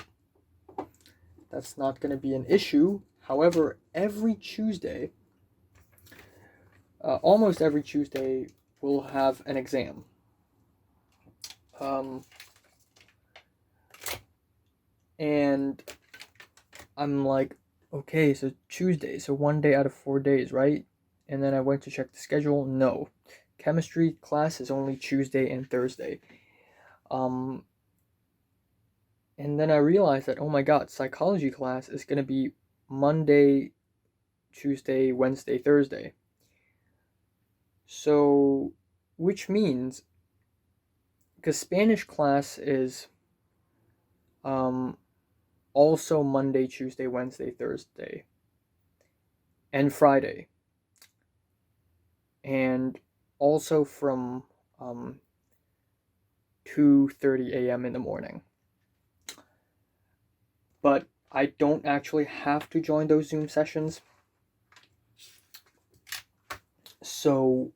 that's not going to be an issue. However, every Tuesday, almost every Tuesday, we'll have an exam. And I'm like, okay, so Tuesday, so 1 day out of 4 days, right? And then I went to check the schedule. No, chemistry class is only Tuesday and Thursday. And then I realized that, oh my god, psychology class is going to be Monday, Tuesday, Wednesday, Thursday. So, which means, because Spanish class is also Monday, Tuesday, Wednesday, Thursday, and Friday. And also from 2:30 a.m. in the morning. But I don't actually have to join those Zoom sessions. So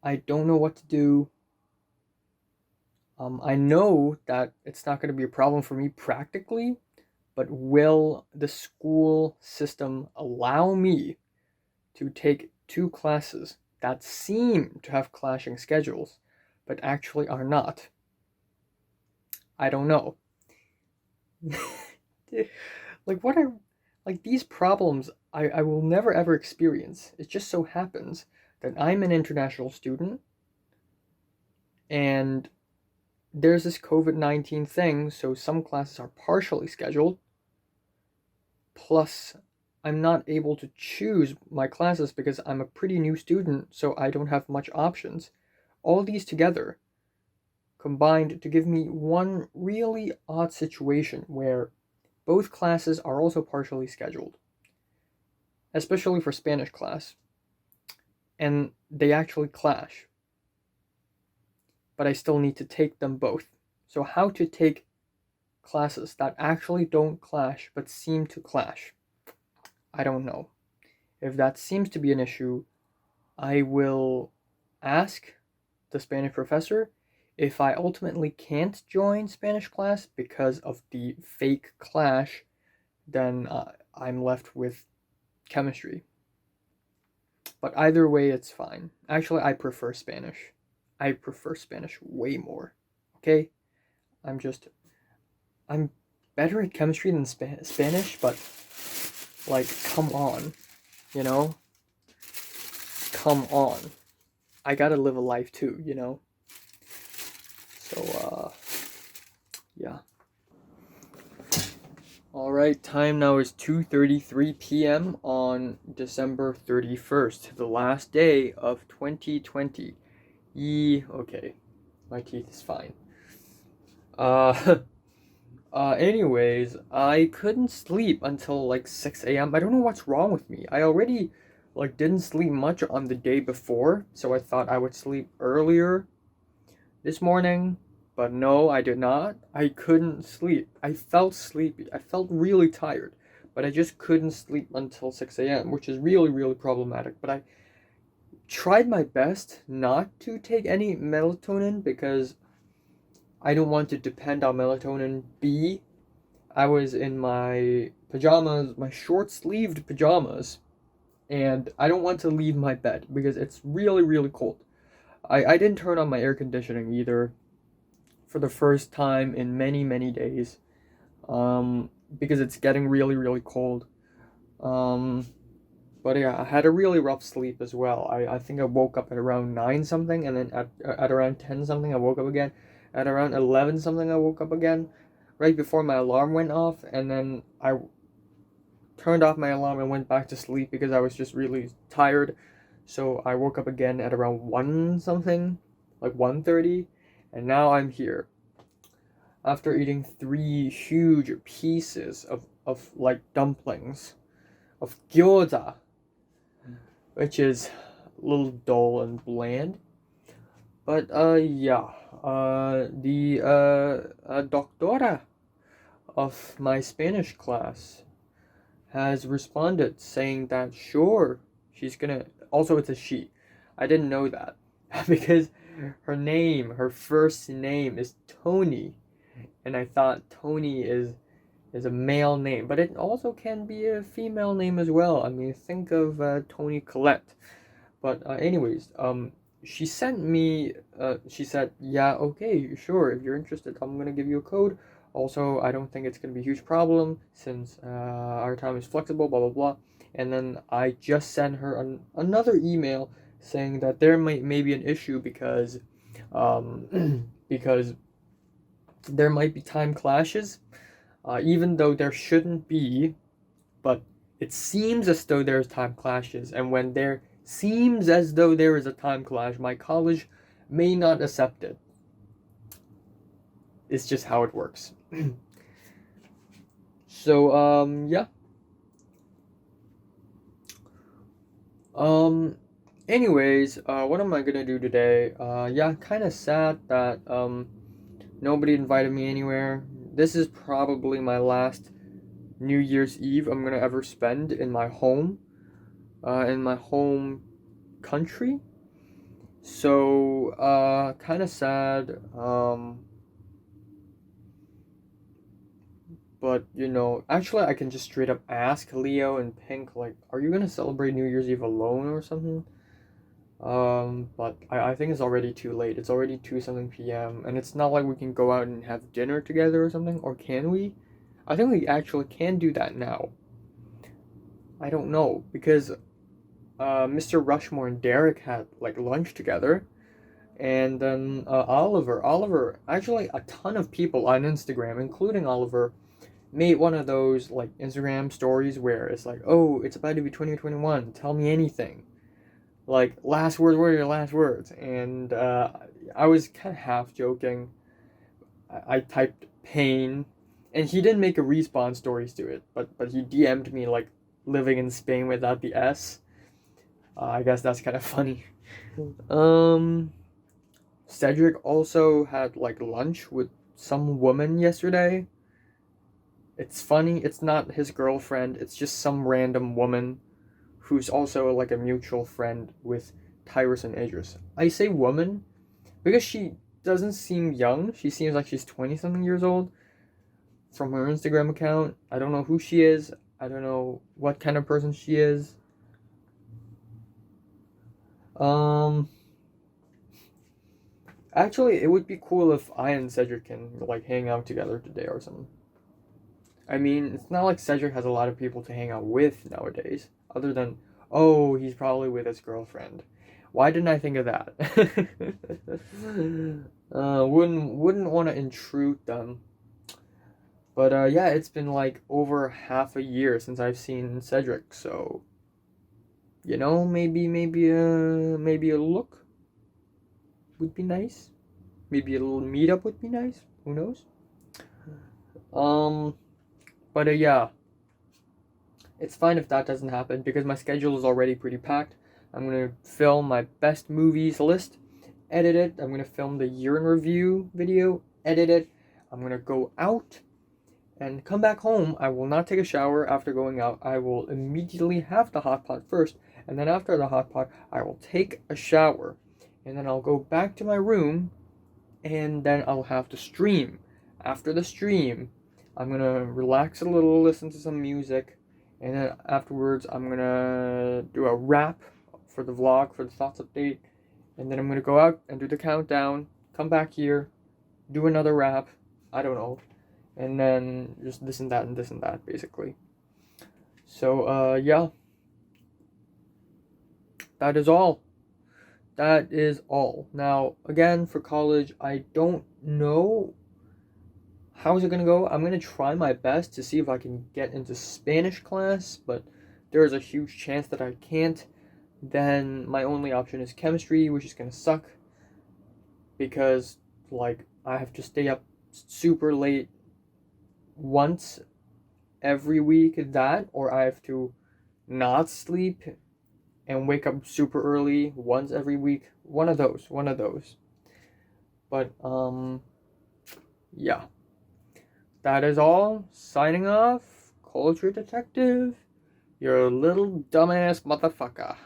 I don't know what to do. I know that it's not going to be a problem for me practically, but will the school system allow me to take 2 classes that seem to have clashing schedules, but actually are not? I don't know. These problems I will never ever experience. It just so happens that I'm an international student, and there's this COVID-19 thing, so some classes are partially scheduled. Plus, I'm not able to choose my classes because I'm a pretty new student, so I don't have much options. All these together combined to give me one really odd situation where both classes are also partially scheduled, especially for Spanish class, and they actually clash. But I still need to take them both. So how to take classes that actually don't clash but seem to clash? I don't know. If that seems to be an issue, I will ask the Spanish professor. If I ultimately can't join Spanish class because of the fake clash, then I'm left with chemistry. But either way, it's fine. Actually, I prefer Spanish. I prefer Spanish way more. Okay? I'm just, I'm better at chemistry than Spanish, but, like, come on. You know? Come on. I gotta live a life too, you know? So, yeah. Alright, time now is 2:33 p.m. on December 31st, the last day of 2020. Okay. My teeth is fine. Anyways, I couldn't sleep until like 6 a.m. I don't know what's wrong with me. I already like didn't sleep much on the day before, so I thought I would sleep earlier this morning. But no, I did not. I couldn't sleep. I felt sleepy. I felt really tired. But I just couldn't sleep until 6 a.m., which is really, really problematic. But I tried my best not to take any melatonin because I don't want to depend on melatonin. B, I was in my pajamas, my short-sleeved pajamas, and I don't want to leave my bed because it's really, really cold. I didn't turn on my air conditioning either for the first time in many, many days, because it's getting really, really cold. But yeah, I had a really rough sleep as well. I think I woke up at around 9 something, and then at around 10 something I woke up again. At around 11 something I woke up again, right before my alarm went off, and then I turned off my alarm and went back to sleep because I was just really tired. So I woke up again at around 1 something, like 1:30, and now I'm here. After eating 3 huge pieces of like dumplings, of gyoza, which is a little dull and bland. But yeah, the doctora of my Spanish class has responded saying that sure, she's gonna, also it's a she. I didn't know that because her first name is Tony, and I thought Tony is a male name, but it also can be a female name as well. I mean, think of Toni Collette. But anyways, she sent me, she said, yeah, okay, sure, if you're interested, I'm gonna give you a code. Also, I don't think it's gonna be a huge problem since our time is flexible, blah blah blah. And then I just sent her another email saying that there may be an issue because because there might be time clashes, even though there shouldn't be, but it seems as though there's time clashes, and when there seems as though there is a time clash, my college may not accept it. It's just how it works. So, yeah. Anyways, what am I gonna do today? Yeah, kind of sad that, nobody invited me anywhere. This is probably my last New Year's Eve I'm gonna ever spend in my home country. So, kind of sad. But you know, actually, I can just straight up ask Leo and Pink, like, are you gonna celebrate New Year's Eve alone or something? But I think it's already too late. It's already 2 something p.m. and it's not like we can go out and have dinner together or something, or can we? I think we actually can do that now. I don't know because Mr. Rushmore and Derek had like lunch together, and then Oliver, actually a ton of people on Instagram, including Oliver, made one of those like Instagram stories where it's like, oh, it's about to be 2021, tell me anything. Like, last words, what are your last words? And I was kind of half joking. I typed pain, and he didn't make a respawn stories to it, but he DM'd me like living in Spain without the S. I guess that's kind of funny. Cedric also had like lunch with some woman yesterday. It's funny, it's not his girlfriend, it's just some random woman who's also like a mutual friend with Tyrus and Idris. I say woman because she doesn't seem young. She seems like she's 20 something years old from her Instagram account. I don't know who she is. I don't know what kind of person she is. Um, Actually, it would be cool if I and Cedric can like hang out together today or something. I mean, it's not like Cedric has a lot of people to hang out with nowadays, other than, oh, he's probably with his girlfriend. Why didn't I think of that? Wouldn't want to intrude them. But yeah, it's been like over half a year since I've seen Cedric, so maybe a look would be nice. Maybe a little meetup would be nice. Who knows? Um, but yeah, it's fine if that doesn't happen because my schedule is already pretty packed. I'm gonna film my best movies list, edit it. I'm gonna film the year in review video, edit it. I'm gonna go out and come back home. I will not take a shower after going out. I will immediately have the hot pot first, and then after the hot pot, I will take a shower, and then I'll go back to my room, and then I'll have to stream. After the stream, I'm gonna relax a little, listen to some music, and then afterwards, I'm gonna do a wrap for the vlog, for the thoughts update, and then I'm gonna go out and do the countdown, come back here, do another wrap, I don't know, and then just this and that and this and that, basically. So, yeah. That is all. That is all. Now, again, for college, I don't know how's it gonna go. I'm gonna try my best to see if I can get into Spanish class, but there's a huge chance that I can't. Then my only option is chemistry, which is gonna suck because, like, I have to stay up super late once every week, or I have to not sleep and wake up super early once every week. One of those. But, yeah. That is all. Signing off. Culture Detective. You're a little dumbass motherfucker.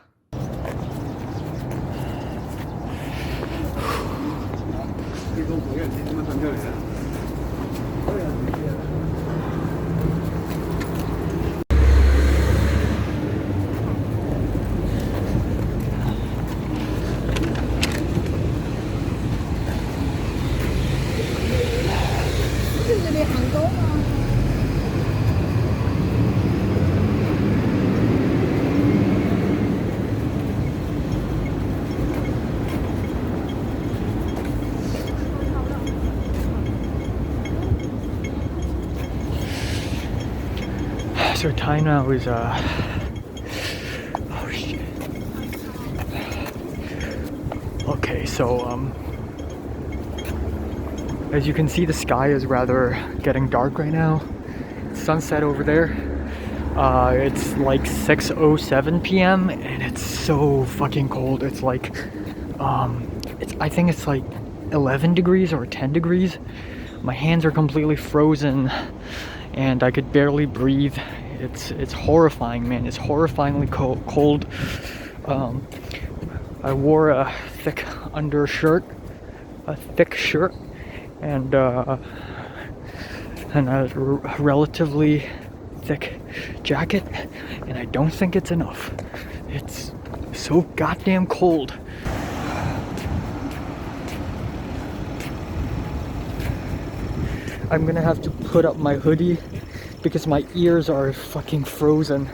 So time now is oh shit. Okay, so as you can see, the sky is rather getting dark right now. Sunset over there. It's like 6:07 p.m. and it's so fucking cold. It's like I think it's like 11 degrees or 10 degrees. My hands are completely frozen and I could barely breathe. It's horrifying, man. It's horrifyingly cold. I wore a thick undershirt, a thick shirt, and a relatively thick jacket, and I don't think it's enough. It's so goddamn cold. I'm gonna have to put up my hoodie because my ears are fucking frozen.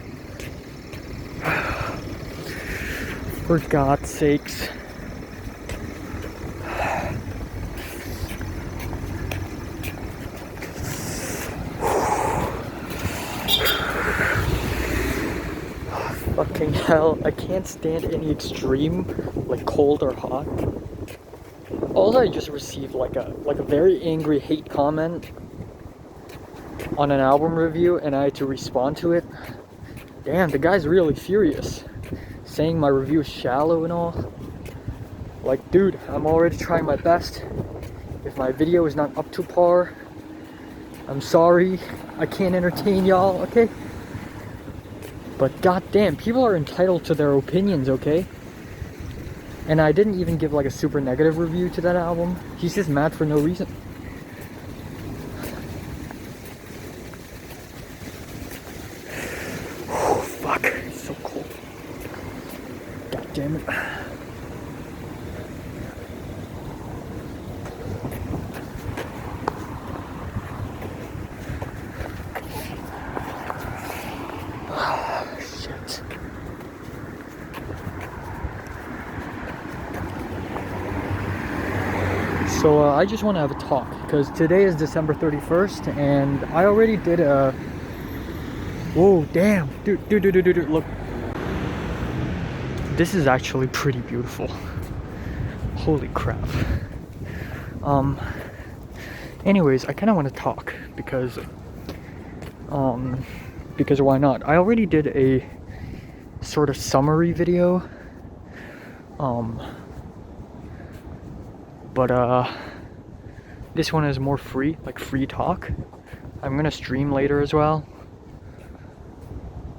For God's sakes. Fucking hell, I can't stand any extreme, like cold or hot. Also, I just received like a very angry hate comment on an album review, and I had to respond to it. Damn, the guy's really furious, saying my review is shallow and all. Like, dude, I'm already trying my best. If my video is not up to par, I'm sorry. I can't entertain y'all, okay? But goddamn, people are entitled to their opinions, okay? And I didn't even give like a super negative review to that album. He's just mad for no reason. Oh, fuck. It's so cold. God damn it. So I just want to have a talk because today is December 31st and I already did a... Whoa, damn. Dude, look. This is actually pretty beautiful. Holy crap. Anyways, I kind of want to talk because why not? I already did a sort of summary video. But this one is more free, like free talk. I'm gonna stream later as well.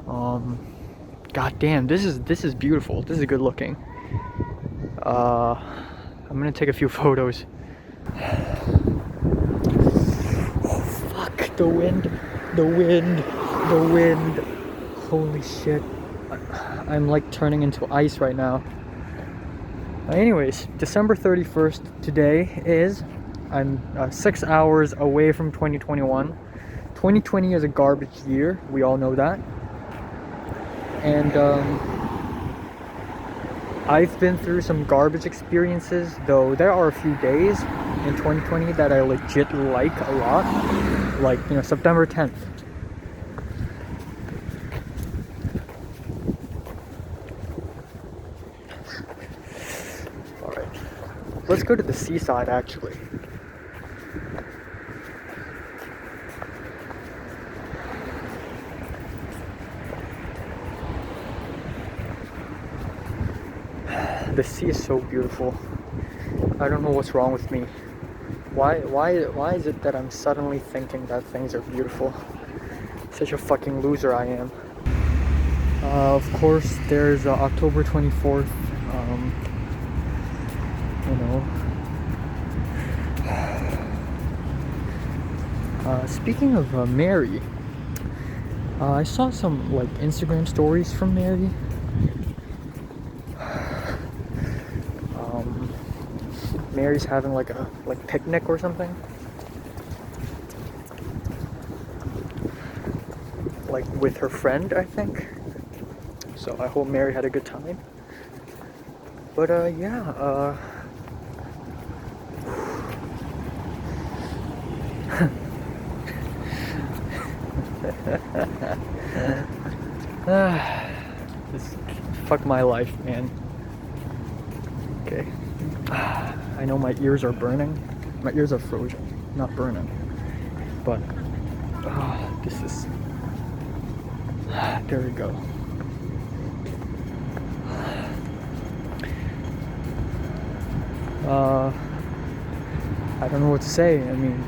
God damn, this is beautiful. This is good looking. I'm gonna take a few photos. Oh fuck, the wind. Holy shit. I'm like turning into ice right now. Anyways, December 31st today is, I'm 6 hours away from 2021. 2020 is a garbage year, we all know that. And I've been through some garbage experiences, though there are a few days in 2020 that I legit like a lot. Like, you know, September 10th. Alright. Let's go to the seaside, actually. The sea is so beautiful. I don't know what's wrong with me. Why is it that I'm suddenly thinking that things are beautiful? Such a fucking loser I am. Of course, there's October 24th. You know. Speaking of Mary, I saw some like Instagram stories from Mary. Mary's having like a picnic or something, like with her friend, I think. So I hope Mary had a good time. But yeah, this fuck my life, man. Okay. I know my ears are burning. My ears are frozen, not burning. But this is... There we go. I don't know what to say. I mean,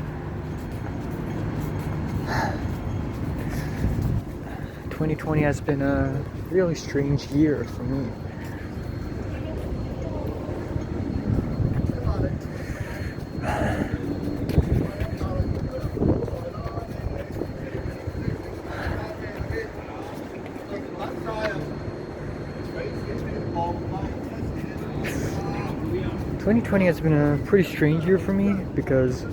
2020 has been a really strange year for me. 2020 has been a pretty strange year for me because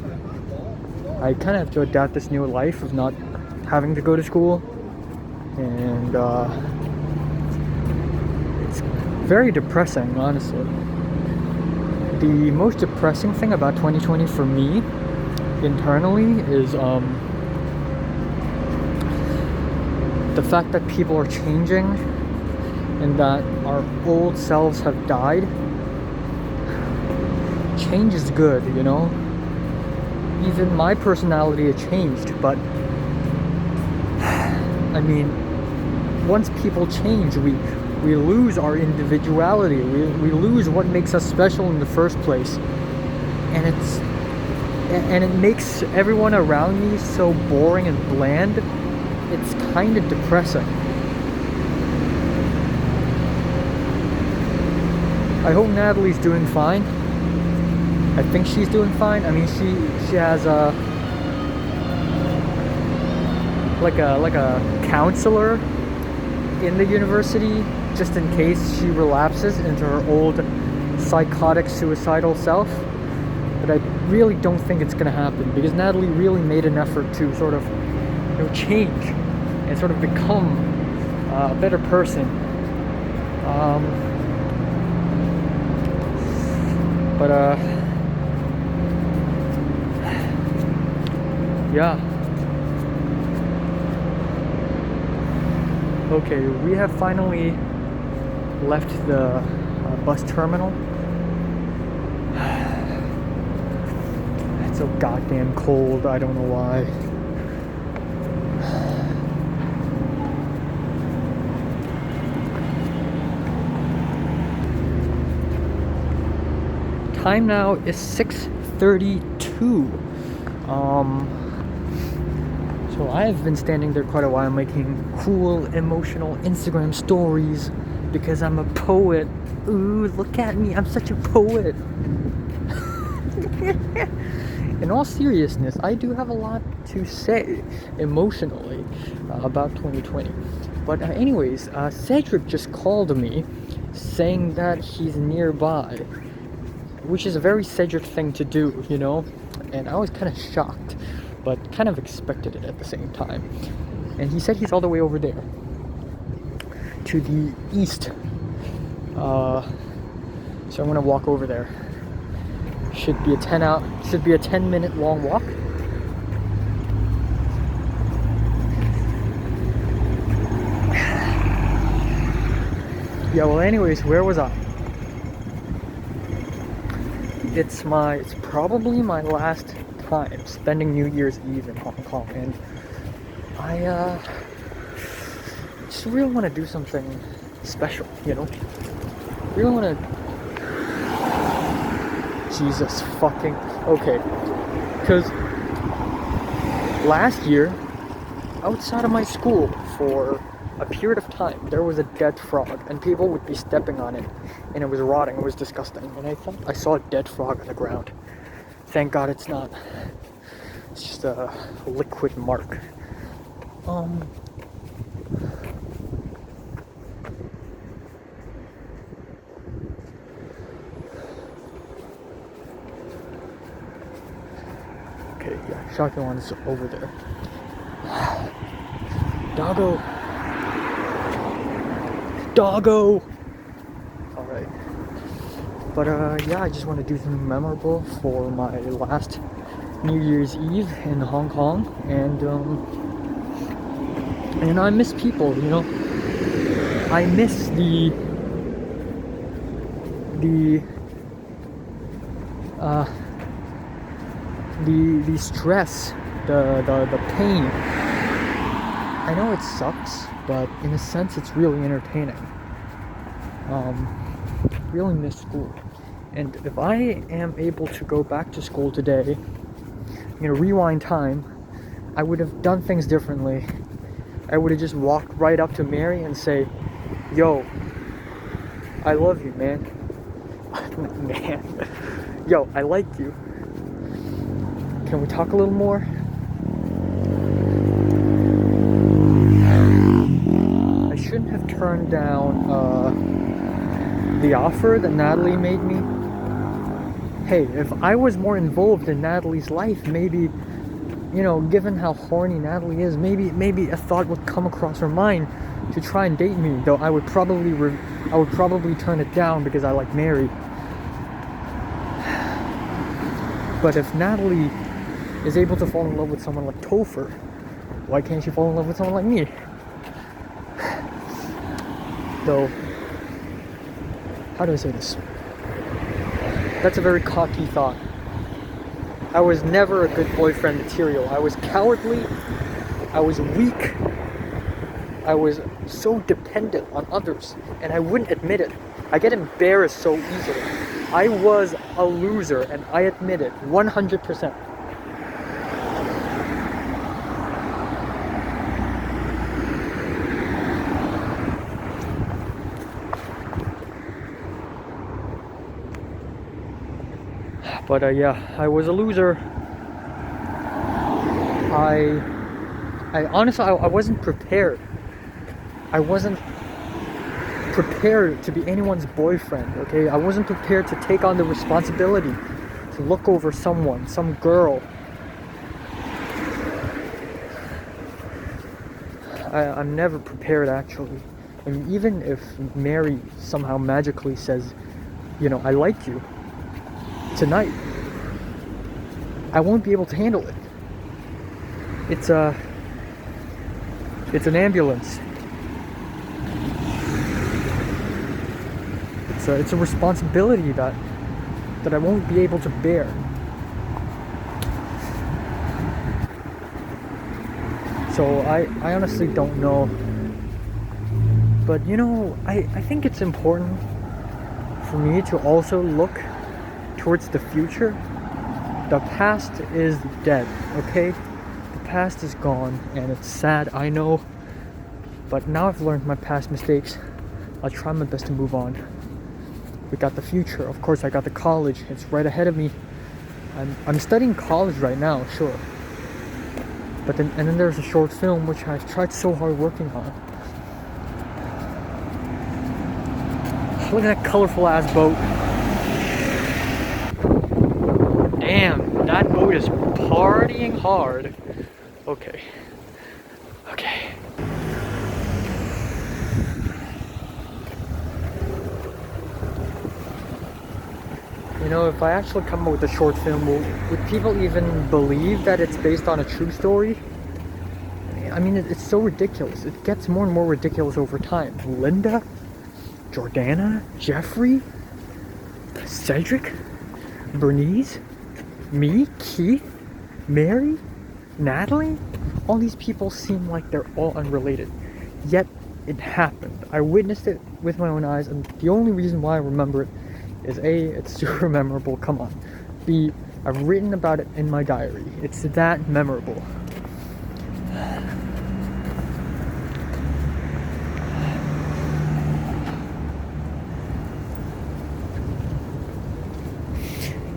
I kind of have to adapt this new life of not having to go to school, and it's very depressing, honestly. The most depressing thing about 2020 for me internally is the fact that people are changing and that our old selves have died. Change is good, you know? Even my personality has changed, but I mean, once people change, we lose our individuality. We lose what makes us special in the first place. And it makes everyone around me so boring and bland. It's kind of depressing. I hope Natalie's doing fine. I think she's doing fine. I mean, she has a like a counselor in the university just in case she relapses into her old psychotic suicidal self. But I really don't think it's gonna happen because Natalie really made an effort to sort of, you know, change and sort of become a better person. But yeah. Okay, we have finally left the bus terminal. It's so goddamn cold, I don't know why. Time now is 6:32. So I've been standing there quite a while making cool, emotional Instagram stories because I'm a poet. Ooh, look at me, I'm such a poet. In all seriousness, I do have a lot to say emotionally about 2020. But anyways, Cedric just called me saying that he's nearby, which is a very Cedric thing to do, you know? And I was kind of shocked, but kind of expected it at the same time. And he said he's all the way over there, to the east. So I'm gonna walk over there. Should be a 10-minute long walk. Yeah, well anyways, where was I? It's probably my last time spending New Year's Eve in Hong Kong, and I just really want to do something special, you know? Really want to... Jesus fucking... Okay. Because last year, outside of my school, for a period of time, there was a dead frog, and people would be stepping on it, and it was rotting, it was disgusting, and I thought I saw a dead frog on the ground. Thank God it's not. It's just a liquid mark. Okay, yeah, shotgun one's over there. Doggo! Doggo! Alright. But yeah, I just want to do something memorable for my last New Year's Eve in Hong Kong, and I miss people, you know. I miss the stress, the pain. I know it sucks, but in a sense it's really entertaining. Really miss school. And if I am able to go back to school today, I'm gonna rewind time, I would have done things differently. I would have just walked right up to Mary and say, yo, I love you, man. Man. Yo, I like you. Can we talk a little more? I shouldn't have turned down the offer that Natalie made me. Hey, if I was more involved in Natalie's life, maybe, you know, given how horny Natalie is, maybe a thought would come across her mind to try and date me. Though I would probably turn it down because I like Mary. But if Natalie is able to fall in love with someone like Topher, why can't she fall in love with someone like me? Though, how do I say this? That's a very cocky thought. I was never a good boyfriend material. I was cowardly. I was weak. I was so dependent on others, and I wouldn't admit it. I get embarrassed so easily. I was a loser, and I admit it 100%. But yeah, I was a loser. I honestly, I wasn't prepared. I wasn't prepared to be anyone's boyfriend, okay? I wasn't prepared to take on the responsibility to look over someone, some girl. I'm never prepared, actually. I mean, even if Mary somehow magically says, you know, I like you tonight, I won't be able to handle it. It's a, it's an ambulance. It's a responsibility that I won't be able to bear. So I honestly don't know. But you know, I think it's important for me to also look towards the future. The past is dead, okay? The past is gone and it's sad, I know. But now I've learned my past mistakes. I'll try my best to move on. We got the future, of course I got the college. It's right ahead of me. I'm studying college right now, sure. But then there's a short film which I've tried so hard working on. Look at that colorful ass boat. Damn, that boat is partying hard. Okay. Okay. You know, if I actually come up with a short film, would people even believe that it's based on a true story? I mean, it's so ridiculous. It gets more and more ridiculous over time. Linda? Jordana? Jeffrey? Cedric? Bernice? Me? Keith? Mary? Natalie? All these people seem like they're all unrelated. Yet, it happened. I witnessed it with my own eyes, and the only reason why I remember it is A, it's super memorable, come on. B, I've written about it in my diary. It's that memorable.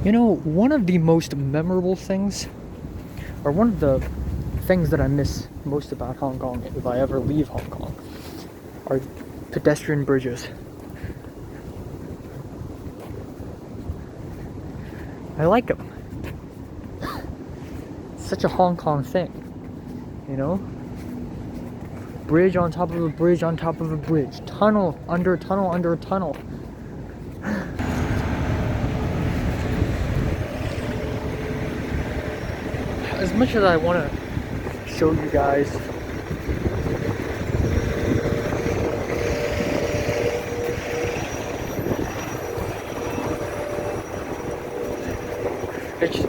You know, one of the most memorable things, or one of the things that I miss most about Hong Kong, if I ever leave Hong Kong, are pedestrian bridges. I like them. It's such a Hong Kong thing, you know? Bridge on top of a bridge on top of a bridge. Tunnel under a tunnel under a tunnel. As much as I want to show you guys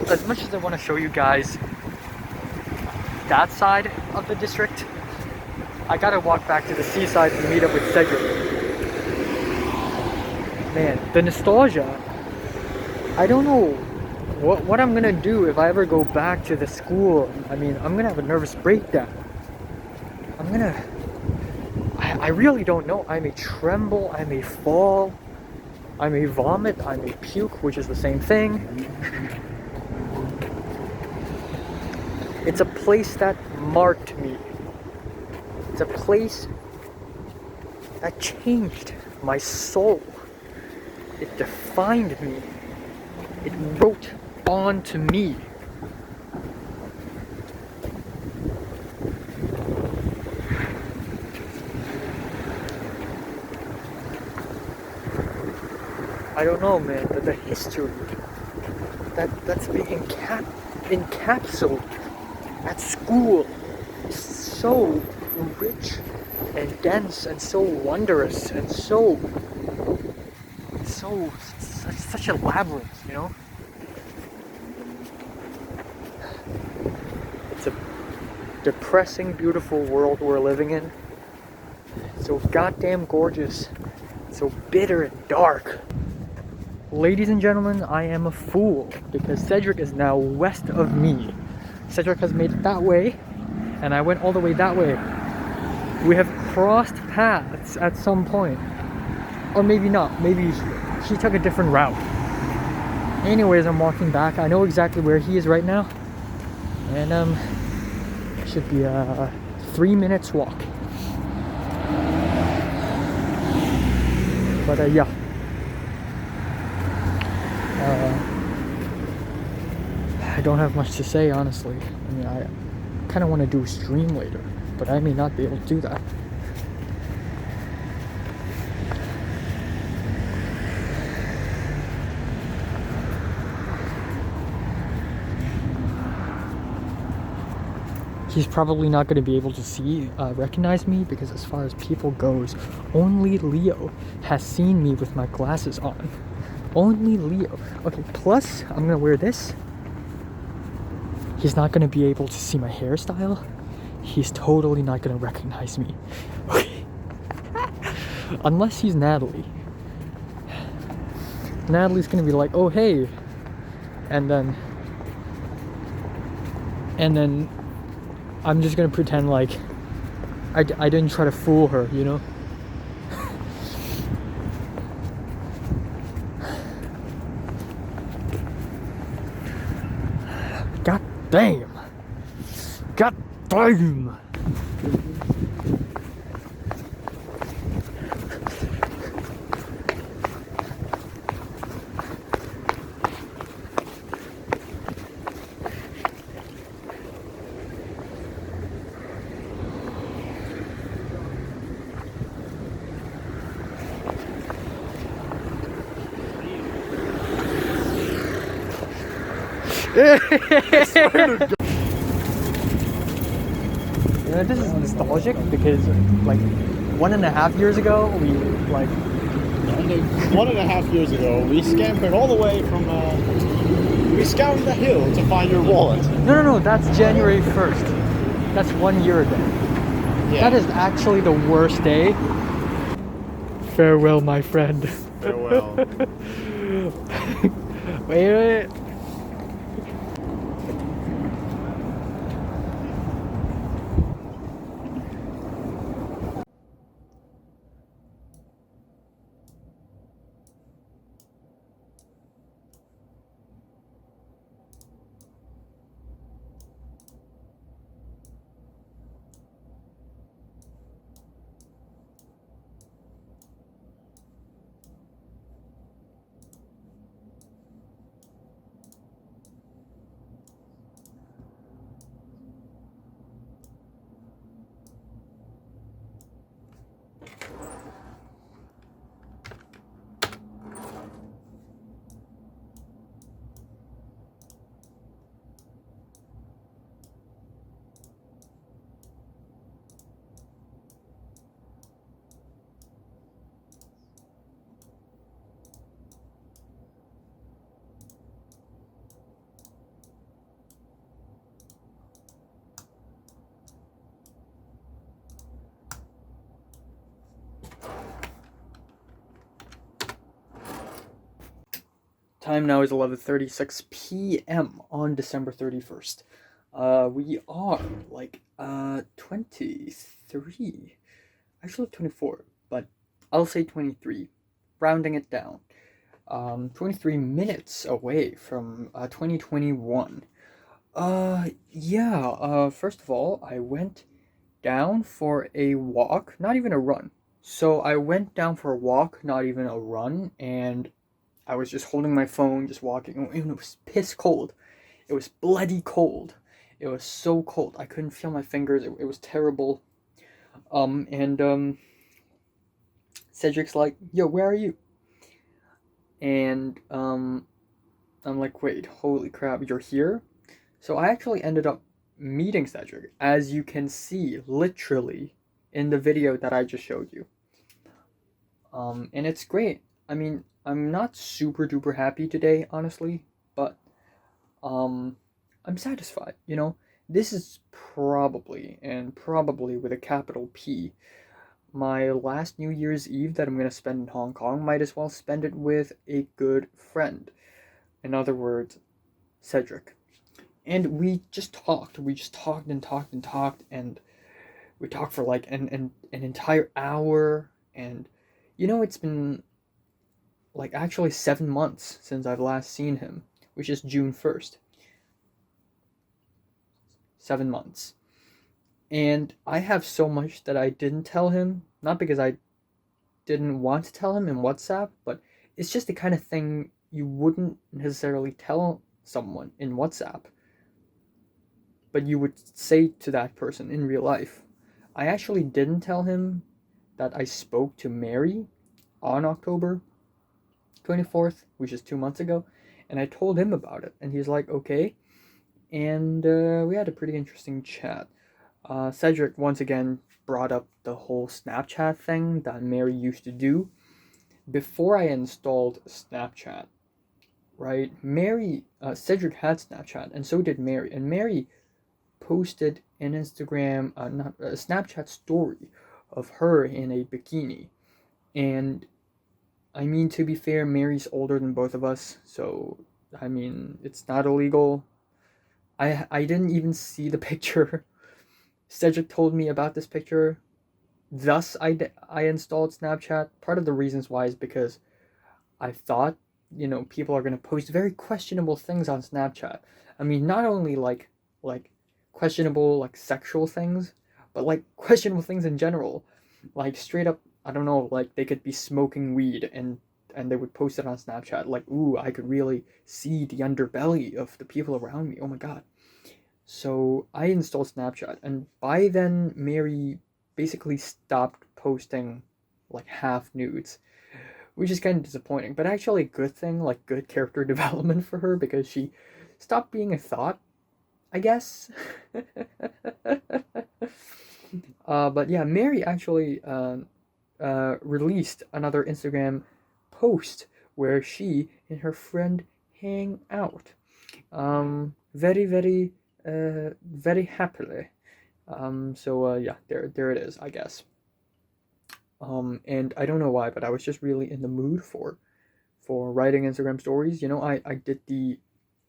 as much as I want to show you guys that side of the district, I gotta walk back to the seaside and meet up with Cedric. Man, the nostalgia. I don't know what I'm gonna do if I ever go back to the school. I mean, I'm gonna have a nervous breakdown. I really don't know. I may tremble, I may fall, I may vomit, I may puke, which is the same thing. It's a place that marked me. It's a place that changed my soul. It defined me. It wrote onto me. I don't know, man, but the history that's being encapsulated at school is so rich and dense and so wondrous and such a labyrinth, you know? It's a depressing, beautiful world we're living in. It's so goddamn gorgeous, so bitter and dark. Ladies and gentlemen, I am a fool because Cedric is now west of me. Cedric has made it that way, and I went all the way that way. We have crossed paths at some point. Or maybe not. Maybe he took a different route. Anyways, I'm walking back. I know exactly where he is right now. And it should be a 3 minutes walk. But yeah. I don't have much to say, honestly. I mean, I kind of want to do a stream later, but I may not be able to do that. he's probably not going to be able to recognize me, because as far as people goes, only Leo has seen me with my glasses on. Only Leo. Okay, plus I'm going to wear this. He's not going to be able to see my hairstyle. He's totally not going to recognize me. Okay. Unless he's Natalie. Natalie's going to be like, oh, hey. And then I'm just going to pretend like I didn't try to fool her, you know? God damn. God damn. You know, this is nostalgic because like 1.5 years ago we like 1.5 years ago we scampered all the way from we scoured the hill to find your wallet. No, that's January 1st. That's 1 year ago. Yeah. That is actually the worst day. Farewell, my friend. Farewell. Wait. Time now is 11:36 p.m. on December 31st. We are like 23, actually 24, but I'll say 23, rounding it down. 23 minutes away from 2021. First of all, I went down for a walk, not even a run. So I went down for a walk, not even a run, and I was just holding my phone, just walking, and it was piss cold. It was bloody cold. It was so cold. I couldn't feel my fingers. It was terrible. Cedric's like, yo, where are you? And, I'm like, wait, holy crap, you're here? So I actually ended up meeting Cedric, as you can see, literally, in the video that I just showed you. And it's great. I mean, I'm not super duper happy today, honestly, but I'm satisfied, you know? This is probably with a capital P, my last New Year's Eve that I'm going to spend in Hong Kong. Might as well spend it with a good friend. In other words, Cedric. And we just talked. We just talked, and we talked for like an entire hour. And, you know, it's been like actually 7 months since I've last seen him, which is June 1st. 7 months. And I have so much that I didn't tell him, not because I didn't want to tell him in WhatsApp, but it's just the kind of thing you wouldn't necessarily tell someone in WhatsApp, but you would say to that person in real life. I actually didn't tell him that I spoke to Mary on October 24th, which is 2 months ago, and I told him about it, and he's like, okay. and we had a pretty interesting chat. Cedric once again brought up the whole Snapchat thing that Mary used to do before I installed Snapchat. Right, Cedric had Snapchat, and so did Mary, and Mary posted an Instagram, not a Snapchat story of her in a bikini. And I mean, to be fair, Mary's older than both of us, so I mean, it's not illegal. I didn't even see the picture. Cedric told me about this picture. Thus, I installed Snapchat. Part of the reasons why is because I thought, people are going to post very questionable things on Snapchat. I mean, not only like questionable like sexual things, but like questionable things in general. Like straight up, I don't know, like they could be smoking weed and they would post it on Snapchat like, "Ooh, I could really see the underbelly of the people around me. Oh my god." So, I installed Snapchat, and by then Mary basically stopped posting like half nudes, which is kind of disappointing, but actually a good thing, like good character development for her because she stopped being a thought, I guess. But yeah, Mary actually released another Instagram post where she and her friend hang out. Very, very, very happily. So yeah, there it is, I guess. And I don't know why, but I was just really in the mood for writing Instagram stories. I did the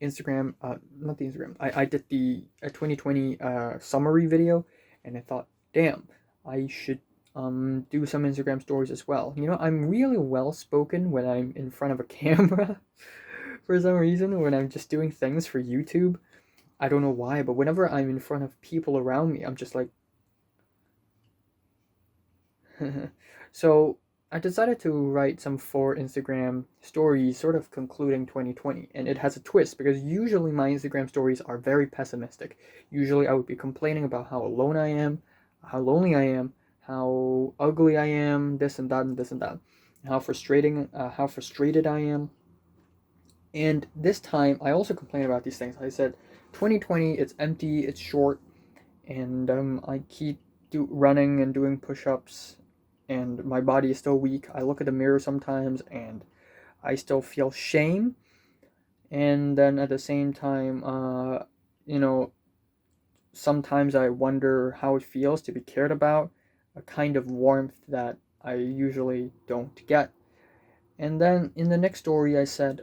Instagram, not the Instagram. I did the 2020 summary video, and I thought, damn, I should do some Instagram stories as well. I'm really well spoken when I'm in front of a camera. For some reason, when I'm just doing things for YouTube, I don't know why, but whenever I'm in front of people around me, I'm just like. So I decided to write some 4 Instagram stories, sort of concluding 2020, and it has a twist because usually my Instagram stories are very pessimistic. Usually I would be complaining about how alone I am, how lonely I am, how ugly I am, this and that and this and that, how frustrated I am. And this time I also complained about these things. I said, 2020, it's empty, it's short, and I keep running and doing push-ups, and my body is still weak. I look at the mirror sometimes, and I still feel shame. And then at the same time, sometimes I wonder how it feels to be cared about, a kind of warmth that I usually don't get. And then in the next story, I said,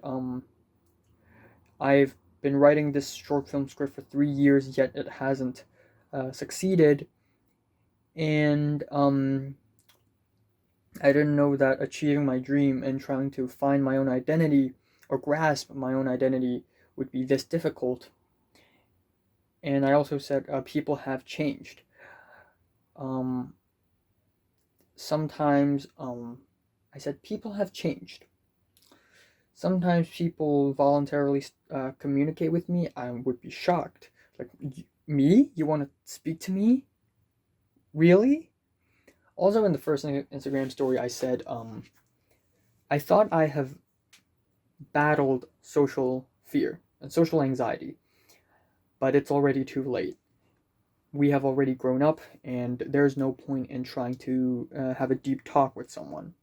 I've been writing this short film script for 3 years, yet it hasn't succeeded. And I didn't know that achieving my dream and trying to find my own identity or grasp my own identity would be this difficult. And I also said people have changed. Sometimes I said people have changed. Sometimes people voluntarily communicate with me. I would be shocked. Like, me? You want to speak to me? Really? Also, in the first Instagram story, I said, I thought I have battled social fear and social anxiety, but it's already too late. We have already grown up, and there's no point in trying to have a deep talk with someone.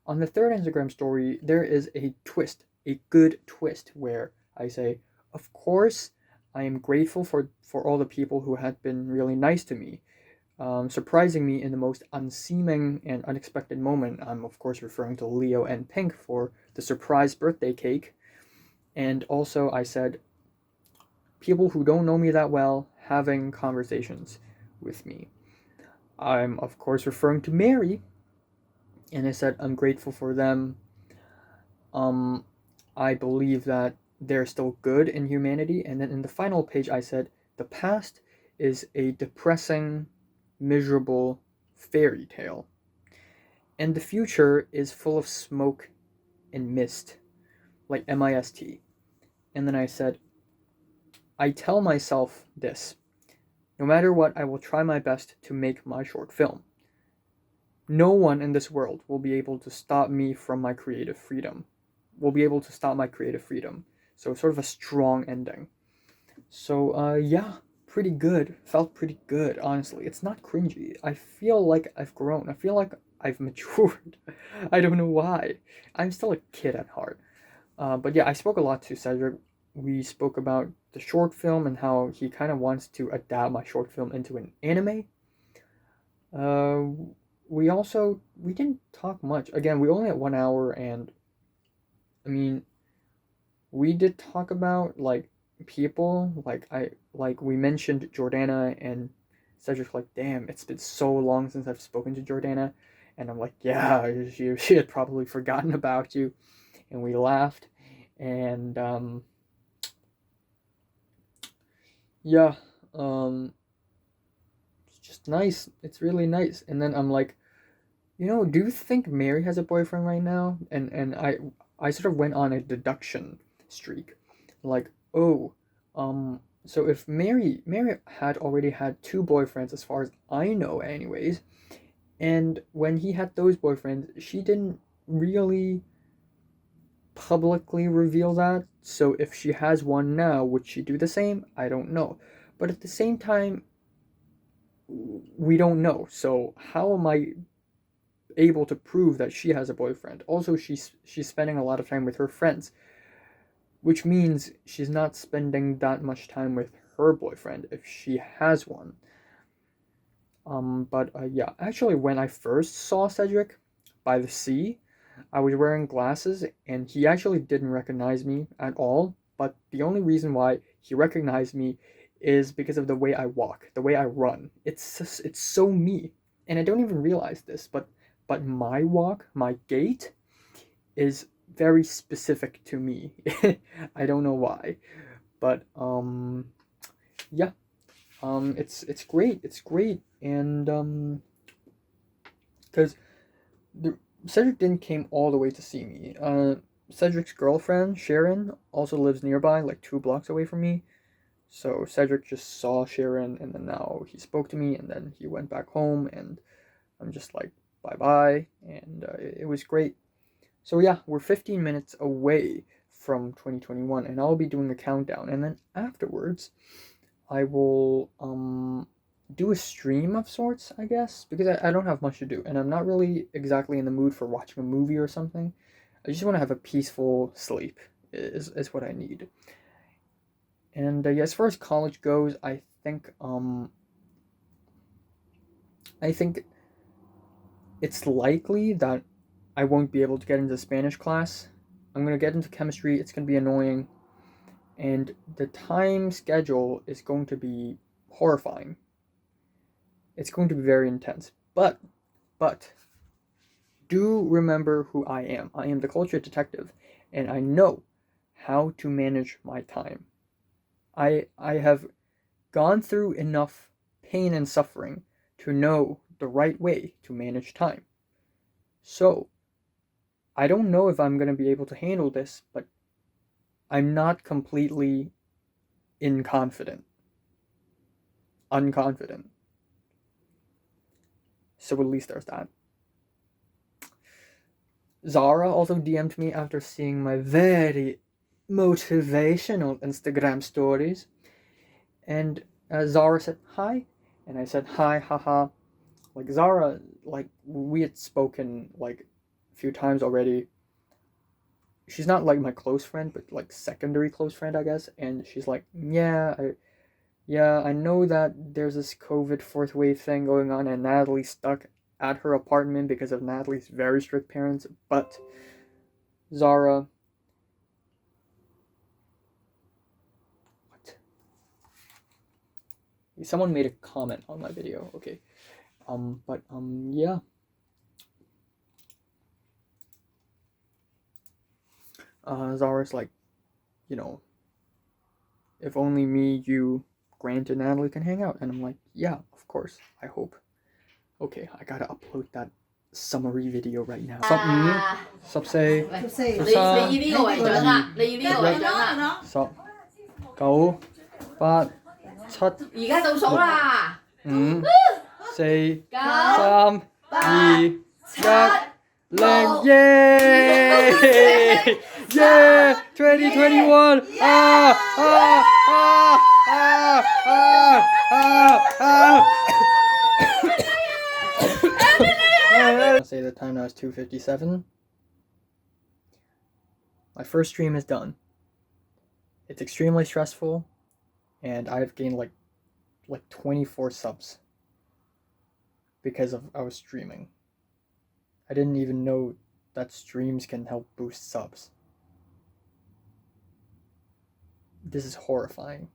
On the third Instagram story, there is a twist, a good twist, where I say, of course, I am grateful for all the people who had been really nice to me, surprising me in the most unseeming and unexpected moment. I'm, of course, referring to Leo and Pink for the surprise birthday cake. And also, I said, people who don't know me that well having conversations with me. I'm, of course, referring to Mary, and I said, I'm grateful for them. I believe that they're still good in humanity. And then in the final page, I said, the past is a depressing, miserable fairy tale, and the future is full of smoke and mist, like MIST. And then I said, I tell myself this: no matter what, I will try my best to make my short film. No one in this world will be able to stop me from my creative freedom. Will be able to stop my creative freedom. So sort of a strong ending. So yeah, pretty good. Felt pretty good, honestly. It's not cringy. I feel like I've grown. I feel like I've matured. I don't know why. I'm still a kid at heart. But yeah, I spoke a lot to Cedric. We spoke about the short film and how he kind of wants to adapt my short film into an anime. Uh, we didn't talk much. Again, we only had 1 hour, and I mean, we did talk about like people. Like we mentioned Jordana, and Cedric's like, damn, it's been so long since I've spoken to Jordana, and I'm like, yeah, she had probably forgotten about you, and we laughed, and yeah, it's just nice. It's really nice. And then I'm like, do you think Mary has a boyfriend right now? And I sort of went on a deduction streak. Like, oh, so if Mary had already had two boyfriends as far as I know anyways, and when he had those boyfriends, she didn't really publicly reveal that. So if she has one now, would she do the same? I don't know. But at the same time, we don't know. So how am I able to prove that she has a boyfriend? Also, she's spending a lot of time with her friends, which means she's not spending that much time with her boyfriend if she has one. But yeah, actually, when I first saw Cedric by the sea, I was wearing glasses, and he actually didn't recognize me at all. But the only reason why he recognized me is because of the way I walk, the way I run. It's so me, and I don't even realize this, but my walk, my gait, is very specific to me. I don't know why, but yeah, it's great. It's great, and because Cedric didn't came all the way to see me. Cedric's girlfriend Sharon also lives nearby, like 2 blocks away from me. So Cedric just saw Sharon, and then now he spoke to me, and then he went back home, and I'm just like, bye bye, and it was great. So yeah, we're 15 minutes away from 2021, and I'll be doing a countdown, and then afterwards, I will do a stream of sorts, I guess, because I don't have much to do, and I'm not really exactly in the mood for watching a movie or something. I just want to have a peaceful sleep, is what I need. And yeah, as far as college goes, I think it's likely that I won't be able to get into Spanish class. I'm gonna get into chemistry. It's gonna be annoying, and the time schedule is going to be horrifying. It's going to be very intense. But do remember who I am. I am the culture detective, and I know how to manage my time. I have gone through enough pain and suffering to know the right way to manage time. So, I don't know if I'm going to be able to handle this, but I'm not completely unconfident. So at least there's that. Zara also DM'd me after seeing my very motivational Instagram stories. And Zara said hi, and I said hi, haha. Like Zara, like we had spoken like a few times already. She's not like my close friend, but like secondary close friend, I guess. And she's like, yeah, I know that there's this COVID fourth wave thing going on, and Natalie's stuck at her apartment because of Natalie's very strict parents. But Zara, what? Someone made a comment on my video. Okay. Yeah. Zara's like, if only me, you, Grant, and Natalie can hang out. And I'm like, yeah, of course. I hope. Okay, I gotta upload that summary video right now. Sup 5, 14, 13, 12, 9, 8, 7, 而家倒數啦5, 4, 3, 2, 1, yay! Yeah! 2021! I'll say the time now is 2:57. My first stream is done. It's extremely stressful, and I've gained like 24 subs because of I was streaming. I didn't even know that streams can help boost subs. This is horrifying.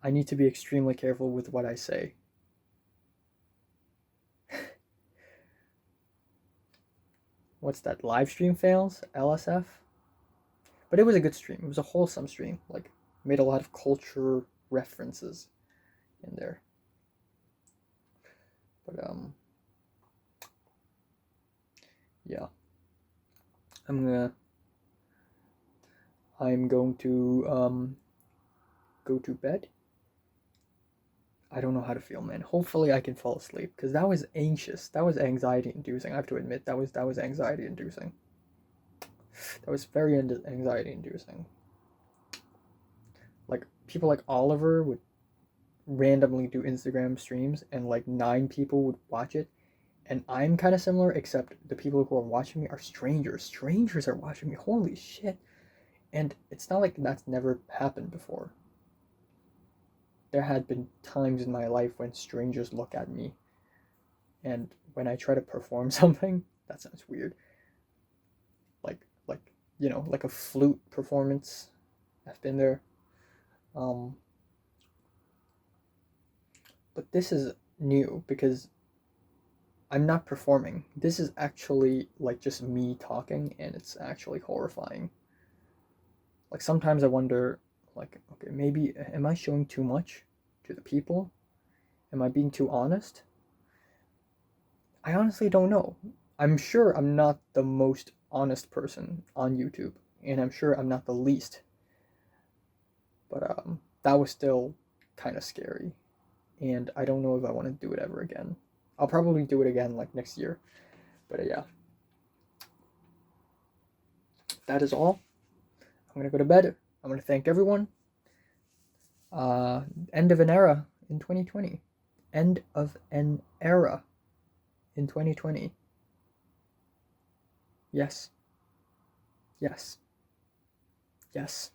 I need to be extremely careful with what I say. What's that? Live stream fails? LSF? But it was a good stream. It was a wholesome stream. Like, made a lot of culture references in there. But, yeah. I'm going to, go to bed. I don't know how to feel, man. Hopefully I can fall asleep, because that was anxious. That was anxiety-inducing. I have to admit, that was anxiety-inducing. That was very anxiety-inducing. Like, people like Oliver would randomly do Instagram streams, and like 9 people would watch it. And I'm kind of similar, except the people who are watching me are strangers. Strangers are watching me. Holy shit. And it's not like that's never happened before. There had been times in my life when strangers look at me, and when I try to perform something, that sounds weird, like you know, like a flute performance. I've been there. But this is new because I'm not performing. This is actually like just me talking, and it's actually horrifying. Like, sometimes I wonder, like, okay, maybe am I showing too much to the people? Am I being too honest? I honestly don't know. I'm sure I'm not the most honest person on YouTube, and I'm sure I'm not the least. But that was still kind of scary, and I don't know if I want to do it ever again. I'll probably do it again like next year. But yeah. That is all. I'm gonna go to bed. I'm gonna thank everyone. End of an era in 2020. End of an era in 2020. Yes. Yes. Yes.